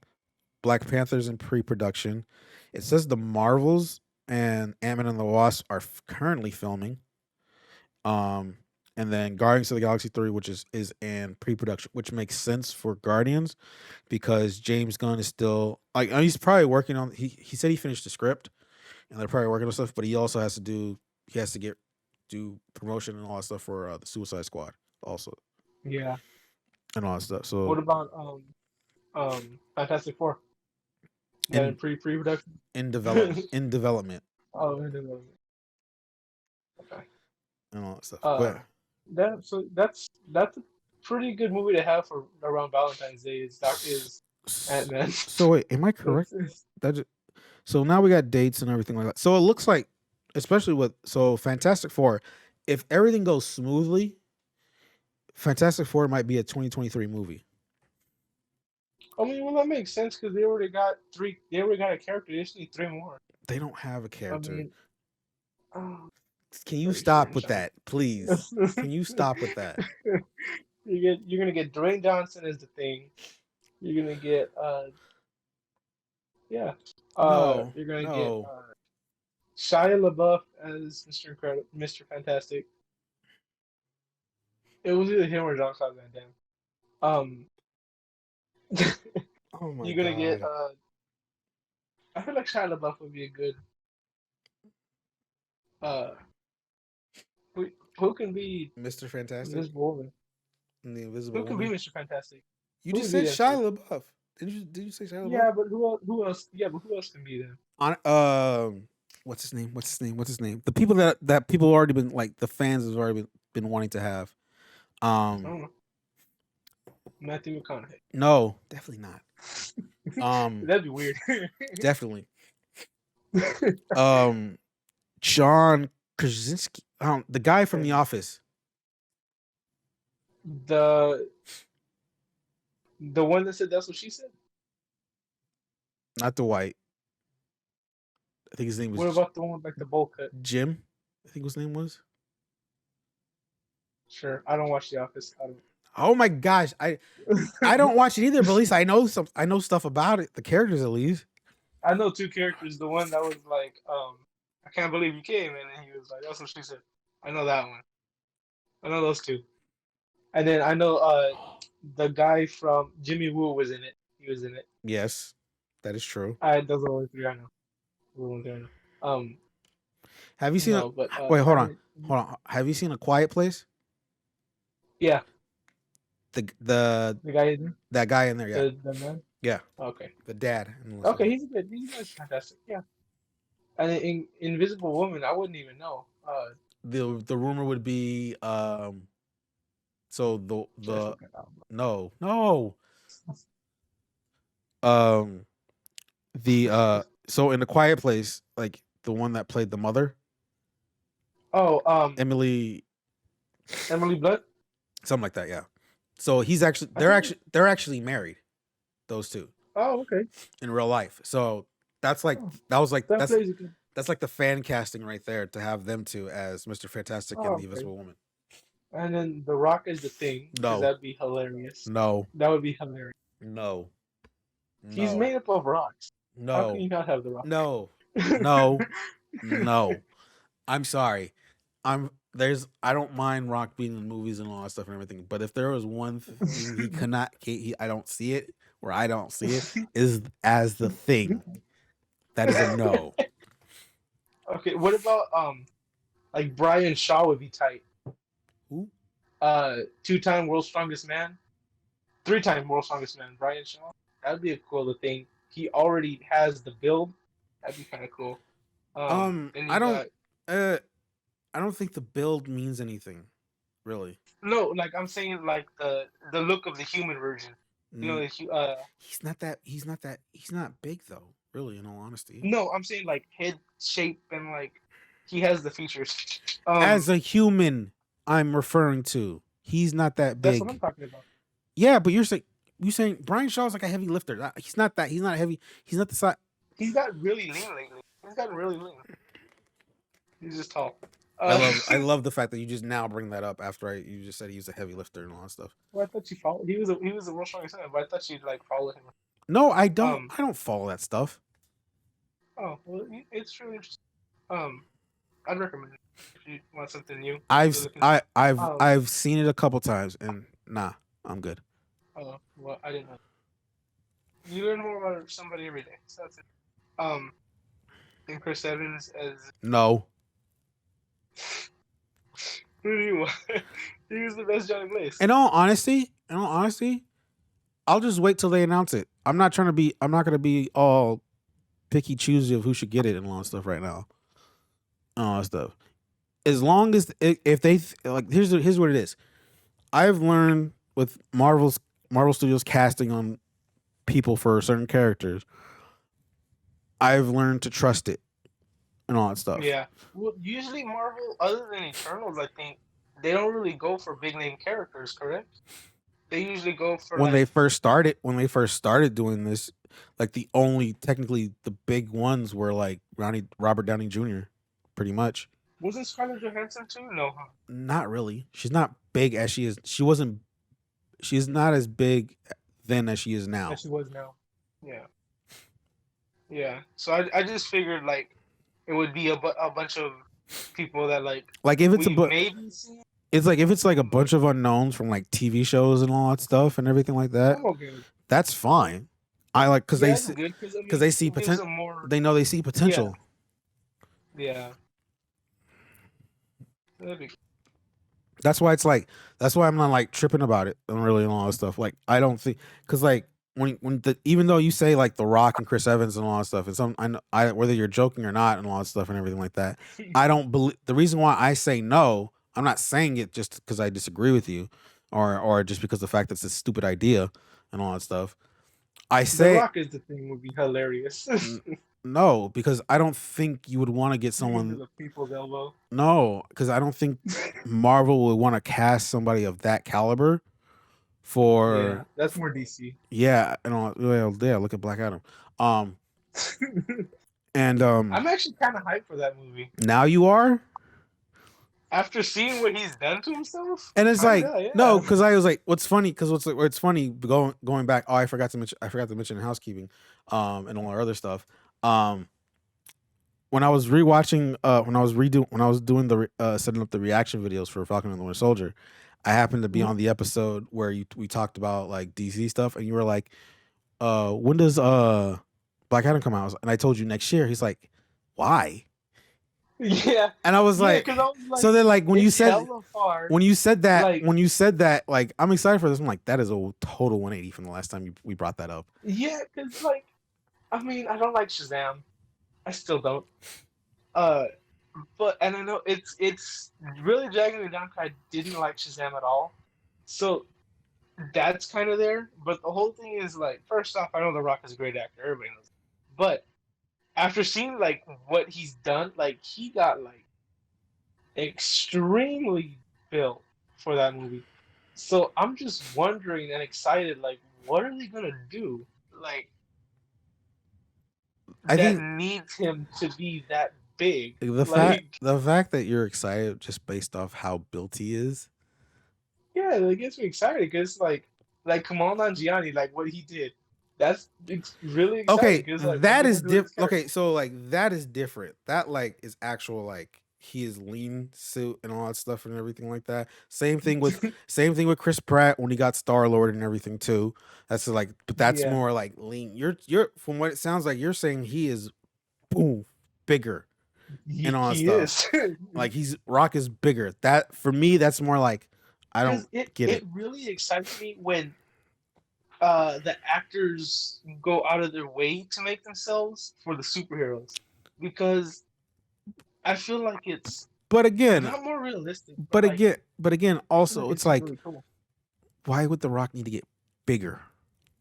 Black Panther's in pre-production. It says the Marvels and Ant-Man and the Wasp are currently filming. Um, and then Guardians of the Galaxy 3, which is in pre-production, which makes sense for Guardians because James Gunn is still like he's probably working on he said he finished the script and they're probably working on stuff, but he also has to get do promotion and all that stuff for the Suicide Squad also Yeah. and all that stuff. What So about Fantastic Four? That in in pre-production? in development Oh, in development. Okay. and all that stuff. Uh, But that's a pretty good movie to have for around Valentine's Day. Is Ant-Man. so wait, am I correct? It's- That just, so now we got dates and everything like that. So it looks like, especially with Fantastic Four, if everything goes smoothly, Fantastic Four might be a 2023 movie. I mean, well, that makes sense because they already got three. They already got a character. They just need three more. They don't have a I character. mean, oh, Can you very stop strange. with that, please? Can you stop with that? You're gonna get Dwayne Johnson as the Thing. You're gonna get yeah. No, You're gonna get no. Shia LaBeouf as Mr. Fantastic. It was either him or Jean-Claude Van Damme. Um, Oh my you're gonna get god, I feel like Shia LaBeouf would be a good uh who, who can be Mr. Fantastic Invisible Woman? and the Invisible Who can be Woman. Mr. Fantastic? You Who just would be said that for? Shia LaBeouf. Did you say Shia LaBeouf? Yeah, but who else? Yeah, but who else can be them? On what's his name? What's his name? The people that people already been like the fans have already been wanting to have. I Um, don't know. Matthew McConaughey. no, definitely not. Um, That'd be weird. Definitely. Um, John Krasinski. The guy from The Office, the the one that said that's what she said. not the white. I think his name What was about the one with like the bowl cut? Jim. I think his name was. Sure, I don't watch The Office. I Oh my gosh, I don't watch it either, but at least I know stuff about it. The characters at least. I know two characters. The one that was like, I can't believe you came, and then he was like, that's what she said. I know that one. I know those two. And then I know the guy from Jimmy Woo was in it. He was in it. Yes, that is true. Those are the only three I know. Those are the only three I know. Have you seen a No, but wait? I Hold on, didn't. hold on. Have you seen A Quiet Place? Yeah, The the guy in that guy in there, yeah, the man. yeah, Okay, the dad in okay, Lucifer. he's good. He's fantastic. Yeah, and in Invisible Woman, I wouldn't even know. The rumor would be so Just the look it up. no um the so in the Quiet Place, like the one that played the mother, Oh, Emily, Emily Blunt. something like that, yeah. So he's actually I think. they're actually married, those two, Oh, okay. in real life. So that's like Oh, that was like that plays a good. that's like the fan casting right there to have them two as Mr. Fantastic and Oh, the okay. Invisible Woman. And then The Rock is the Thing because No, that'd be hilarious. no, That would be hilarious. no, He's no, made up of rocks. How can no, you not have The Rock? no, no, no. I'm sorry. I don't mind Rock being in movies and all that stuff and everything, but if there was one thing he cannot I don't see it, where I don't see it, is as the Thing. That is a no. Okay, what about like Brian Shaw would be tight. Who? Two-time world's strongest man, three-time world's strongest man, Brian Shaw. That'd be a cool thing. He already has the build. That'd be kind of cool. Then I you don't got uh I don't think the build means anything, really. no, like I'm saying, like the look of the human version. You know, Mm, uh, he's not big though, really, in all honesty. no, I'm saying like head shape and like he has the features. As a human, I'm referring to. He's not that That's what I'm big. talking about. Yeah, but you saying Brian Shaw's like a heavy lifter. He's not that. He's not heavy. He's not the size. He's got really lean lately. He's gotten really lean. He's just tall. I Uh, love the fact that you just now bring that up after you just said he was a heavy lifter and all that stuff. well, I thought you followed. He was the world's strongest man, but I thought you'd like follow him. No, I don't. Um. I don't follow that stuff. Oh, well, it's really interesting. Um, I'd recommend it if you want something new. Um. I've seen it a couple times and nah, I'm good. Oh, well, I didn't know. You learn more about somebody every day. So that's it. And Chris Evans as No, who do you want? He was the best Johnny Blaze. in all honesty, I'll just wait till they announce it. I'm not trying to be. I'm not gonna be all picky choosy of who should get it and all that stuff right now. All that stuff. As long as if they like, here's what it is. I've learned with Marvel Studios casting on people for certain characters. I've learned to trust it and all that stuff. Yeah. Well, usually Marvel, other than Eternals, I think they don't really go for big name characters. Correct? They usually go for When like they first started doing this, like the only technically the big ones were like Robert Downey Jr. pretty much. wasn't Scarlett Johansson too? No, huh? Not really. She's not big as she is. She's not as big then as she is now. As she was now. Yeah. Yeah. So I just figured like it would be a bunch of people that Like if it's we maybe see. it's like if it's like a bunch of unknowns from like TV shows and all that stuff and everything like that, I'm okay. that's fine. I like because Yeah, they that's see, good because I because mean they see it gives potential. them more. They know they see potential. Yeah. That'd be That's why that's why I'm not like tripping about it and really and all that stuff. Like I don't think because like even though you say like The Rock and Chris Evans and all that stuff, and some I know whether you're joking or not and all that stuff and everything like that, I don't believe the reason why I say no. I'm not saying it just because I disagree with you, or just because the fact that it's a stupid idea and all that stuff. I The say Rock is the thing would be hilarious. no because I don't think you would want to get Into someone. the people's elbow. No, because I don't think Marvel would want to cast somebody of that caliber for Yeah, that's more DC. yeah, and all, well, yeah, look at Black Adam. Um and I'm actually kind of hyped for that movie. now you are? After seeing what he's done to himself, And it's like kinda, yeah. no, because I was like, what's funny? Because what's funny going back. Oh, I forgot to mention housekeeping, and all our other stuff. When I was rewatching, when I was doing the setting up the reaction videos for Falcon and the Winter Soldier, I happened to be Mhm. on the episode where we talked about like DC stuff, and you were like, when does Black Adam come out? And I told you next year. He's like, why? Yeah, And I was yeah, like, because I was like, so then like it's hella far. Like, when you said that, like I'm excited for this. I'm like, that is a total 180 from the last time we brought that up. yeah, because like, I mean, I don't like Shazam. I still don't. Uh, but and I know it's really dragging me down 'cause I didn't like Shazam at all. So that's kind of there. But the whole thing is like, first off, I know The Rock is a great actor. Everybody knows. But after seeing like what he's done, like he got like extremely built for that movie. So I'm just wondering and excited, like, what are they gonna do? Like I that think needs him to be that big. the Like, fact that you're excited just based off how built he is. yeah, it gets me excited because like Kamal Nanjiani, like what he did, that's it's really exciting Okay, because like what that they're is gonna do with this Okay, character. so like that is different. That like is actual like he is lean suit and all that stuff and everything like that. Same thing with Chris Pratt when he got Star Lord and everything too. That's like, but that's Yeah, more like lean. You're from what it sounds like you're saying he is boom bigger and all that he stuff. is. Like he's Rock is bigger. That for me that's more like I don't Because it get it it. really excites me when the actors go out of their way to make themselves for the superheroes because I feel like it's But again, not more realistic, but like I feel like also it's it's just like really cool. why would The Rock need to get bigger?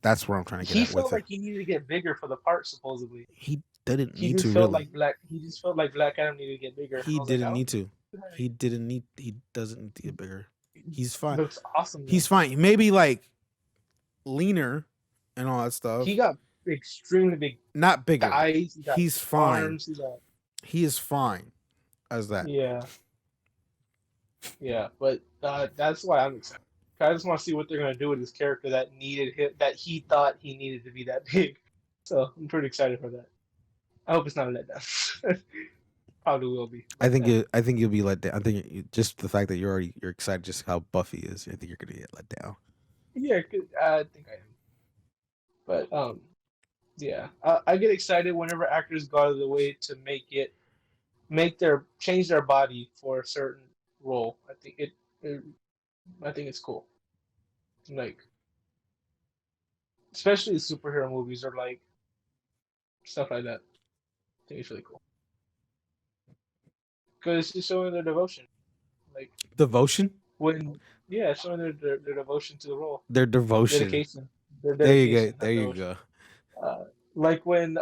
That's where I'm trying to get He at with felt it. like he needed to get bigger for the part, supposedly. He didn't He need to just felt really. like Black. He just felt like Black Adam needed to get bigger, and He I was like, I didn't don't need think to. He didn't need. He doesn't need to get bigger. He's he fine. looks awesome though. He's fine. Maybe like leaner and all that He stuff. got extremely big Not bigger. thighs. He got He's fine. arms. He got He is fine as that. yeah, yeah. But that's why I'm excited. I just want to see what they're gonna do with this character that needed him, that he thought he needed to be that big. So I'm pretty excited for that. I hope it's not a letdown. Probably will be, but I think you'll be let down. I think just the fact that you're excited just how Buffy is. I think you're gonna get let down. yeah, I think I am. But yeah, I get excited whenever actors go out of the way to make their change their body for a certain role. It I think it's cool. Like especially superhero movies or like stuff like that. I think it's really cool because it's just showing their devotion. Like Devotion. when yeah, showing their devotion to the role, Their devotion. dedication, their There you go. dedication, There not you devotion. go. Like when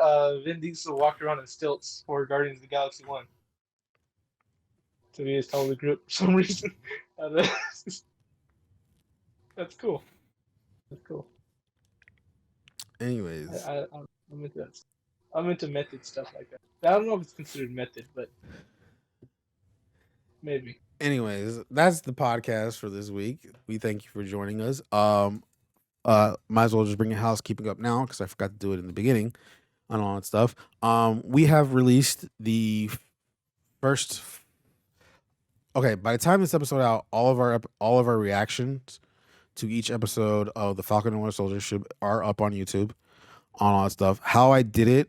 Vin Diesel walked around in stilts for Guardians of the Galaxy 1 to be his totally group for some reason. Uh, that's cool. That's cool. Anyways, I'm into that. I'm into method stuff like that. I don't know if it's considered method, but maybe. that's the podcast for this week. We thank you for joining us. Might as well just bring a housekeeping up now because I forgot to do it in the beginning and all that stuff. We have released the first. Okay, by the time this episode out, all of our reactions to each episode of the Falcon and Winter Soldier are up on YouTube on all that stuff. How I did it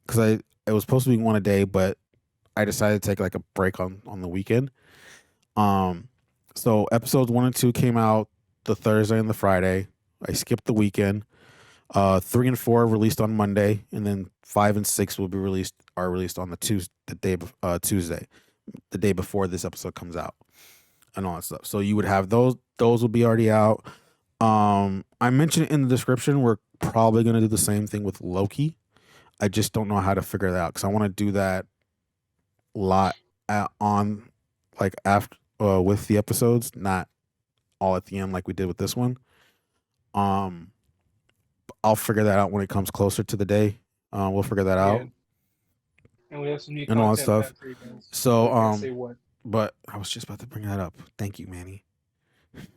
because it was supposed to be one a day, but I decided to take like a break on the weekend. So episodes 1 and 2 came out the Thursday and the Friday. I skipped the weekend. 3 and 4 released on Monday, and then 5 and 6 will be released on the Tuesday, the day before this episode comes out, and all that stuff. So you would have those. Those will be already out. I mentioned in the description we're probably gonna do the same thing with Loki. I just don't know how to figure that out because I want to do that lot on like after with the episodes, not all at the end like we did with this one. Um, I'll figure that out when it comes closer to the day. We'll figure that Yeah, out and we have some new and all that content stuff. planned for you guys. So, We can't say what. but I was just about to bring that up. Thank you, Manny.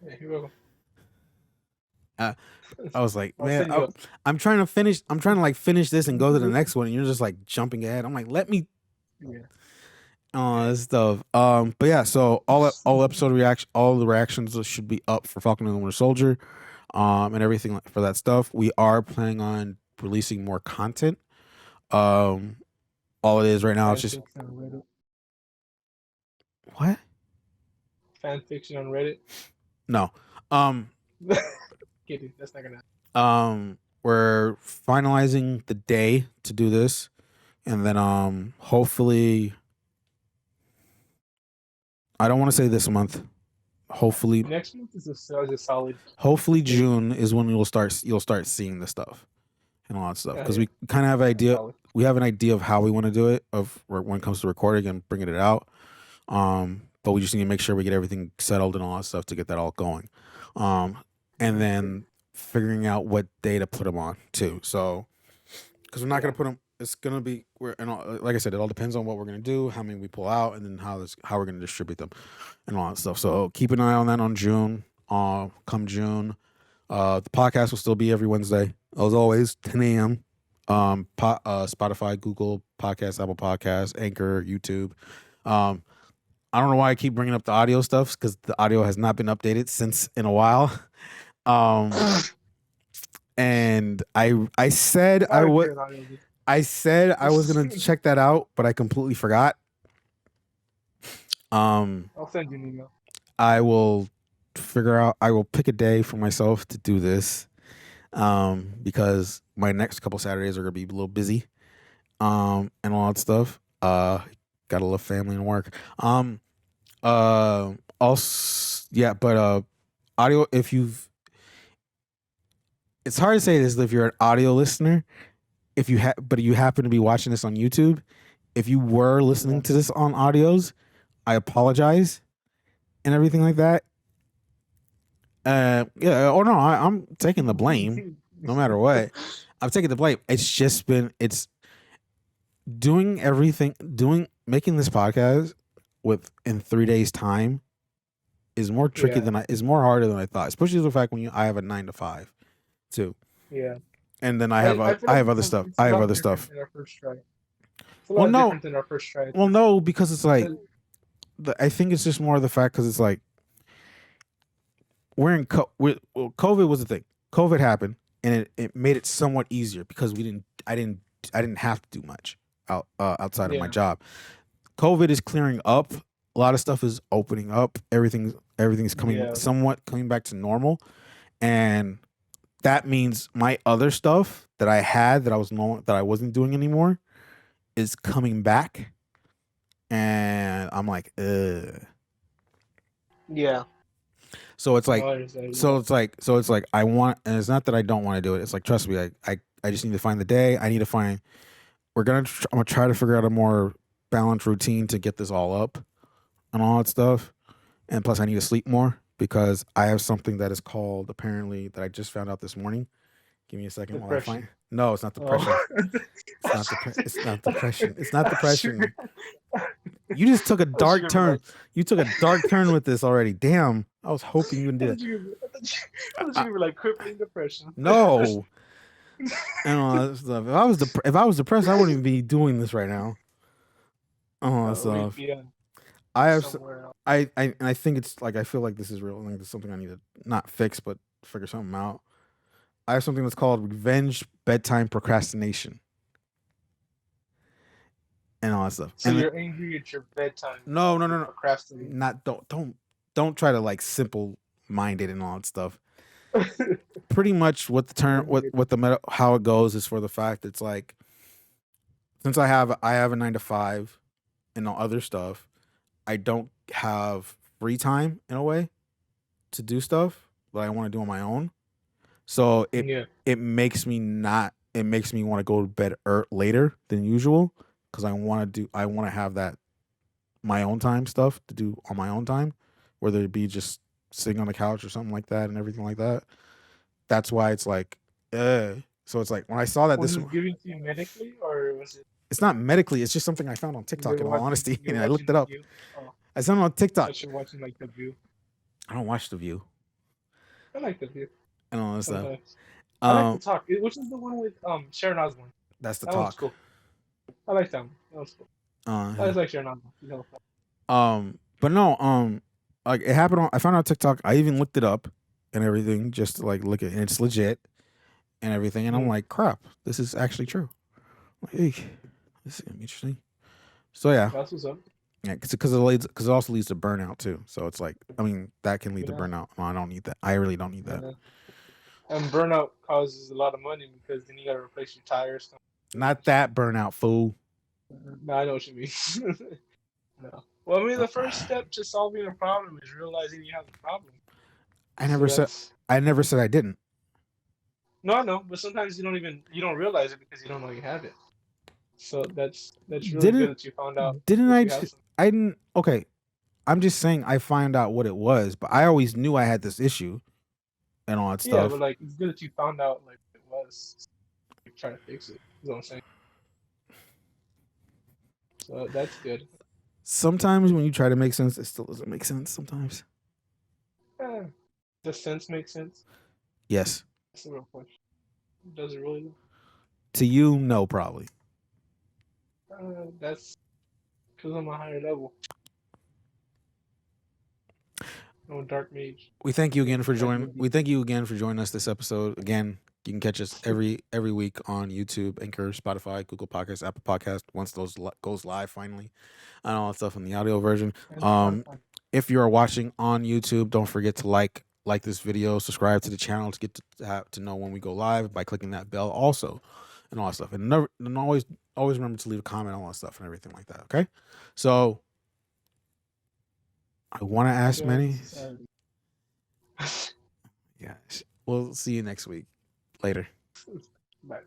Yeah, you're welcome. I was like, I'll man, send you up. I'm trying to finish. I'm trying to like finish this and go to the next one, and you're just like jumping ahead. I'm like, let me Yeah. this stuff. But yeah, so all the reactions should be up for Falcon and the Winter Soldier, and everything for that stuff. We are planning on releasing more content. All it is right now, it's just Fanfics and Reddit. What? Fan fiction on Reddit. No. Kidding. That's not gonna. We're finalizing the day to do this, and then hopefully, I don't want to say this month. Hopefully, Next month is a solid. hopefully June is when you'll start seeing the stuff and all that stuff, because we kind of have an idea. Solid. We have an idea of how we want to do it, of when it comes to recording and bringing it out. But we just need to make sure we get everything settled and all that stuff to get that all going. And then figuring out what day to put them on too. So, because we're not gonna put them, it's gonna be like I said, it all depends on what we're gonna do, how many we pull out, and then how we're gonna distribute them and all that stuff. So keep an eye on that on June. Come June, the podcast will still be every Wednesday as always, 10 a.m. Spotify, Google Podcasts, Apple Podcasts, Anchor, YouTube. I don't know why I keep bringing up the audio stuff, because the audio has not been updated since in a while. And I said I would. I said I was gonna check that out, but I completely forgot. I'll send you an email. I will figure out. I will pick a day for myself to do this, because my next couple Saturdays are gonna be a little busy, and all that stuff. Gotta love family and work. Also, yeah, but audio. If you've, it's hard to say this if you're an audio listener. If you but you happen to be watching this on YouTube, if you were listening to this on audios, I apologize, and everything like that. Yeah. Oh no, I'm taking the blame. No matter what, I'm taking the blame. It's just been making this podcast in 3 days time is more tricky is more harder than I thought. Especially the fact when I have a 9 to 5 too. Yeah. And then I have other stuff. I have other stuff. Our first try. It's a lot different than our first try. Well, no, because it's like I think it's just more of the fact, because it's like we're in COVID was the thing. COVID happened, and it made it somewhat easier because I didn't have to do much outside of my job. COVID is clearing up. A lot of stuff is opening up. Everything's coming back to normal, and that means my other stuff that I had that I wasn't doing anymore is coming back, and I'm like, ugh. Yeah. So it's like, I want, and it's not that I don't want to do it. It's like, trust me, I just need to find the day. I'm gonna try to figure out a more balanced routine to get this all up and all that stuff. And plus, I need to sleep more, because I have something that is called, apparently, that I just found out this morning. Give me a second while I find. No, it's not depression. It's not depression. It's not depression. You just took a dark turn. You took a dark turn with this already. Damn. I was hoping you wouldn't do it. I thought you were like crippling depression. No. And all that stuff. If I was depressed, I wouldn't even be doing this right now. All that stuff. I think it's like, I feel like this is real. Like, this is something I need to not fix, but figure something out. I have something that's called revenge bedtime procrastination, and all that stuff. So you're angry at your bedtime? No. Procrastinating. Don't try to like simple mind it and all that stuff. Pretty much what the term, how it goes is, for the fact it's like, since I have a 9 to 5 and all other stuff, I don't have free time in a way to do stuff that I want to do on my own. So it makes me want to go to bed later than usual, because I want to have that my own time stuff to do on my own time, whether it be just sitting on the couch or something like that and everything like that. That's why it's like, so it's like, when I saw that, was it given to you medically, or was it? It's not medically. It's just something I found on TikTok, in all honesty, and I looked it up. I found it on TikTok. You're watching like The View. I don't watch The View. I like The View. And all that stuff. I like The Talk, which is the one with Sharon Osbourne. That's The That Talk. one's cool. I like that one. That was cool. I just like Sharon Osbourne. But no, like, it happened I found out on TikTok. I even looked it up and everything, just to like look at it, and it's legit and everything. And I'm like, crap, this is actually true. Like, hey, this is interesting. So yeah. That's what's up. Yeah, because it also leads to burnout too. So it's like, I mean, that can lead to Yeah. burnout. No, I don't need that. I really don't need that. Yeah. And burnout causes a lot of money because then you gotta replace your tires. Not that burnout, fool. No, I know what you mean. No. Well, I mean, the first step to solving a problem is realizing you have a problem. I So never said. that's I never said I didn't. no, I know, but sometimes you don't realize it because you don't know you have it. So that's really good Didn't that you found out didn't that I? you have some. I didn't. Okay, I'm just saying I find out what it was, but I always knew I had this issue and all that Yeah, but stuff. like it's good that you found out like what it was. Like, try to fix it. Is what I'm saying. So that's good. Sometimes when you try to make sense, it still doesn't make sense. Sometimes. Eh, does sense make sense? Yes. That's the real question. Does it really? To you, no, probably. That's because I'm a higher level. No dark mage. We thank you again for Like joining. would be. We thank you again for joining us this episode. Again, you can catch us every week on YouTube, Anchor, Spotify, Google Podcasts, Apple Podcasts. Once those goes live finally, and all that stuff in the audio version. And Spotify. If you are watching on YouTube, don't forget to like this video, subscribe to the channel to get to know when we go live by clicking that bell also, and all that stuff. And never, and always remember to leave a comment on all that stuff and everything like that. Okay, so I want to ask Manny. Yes, we'll see you next week. Later. Bye.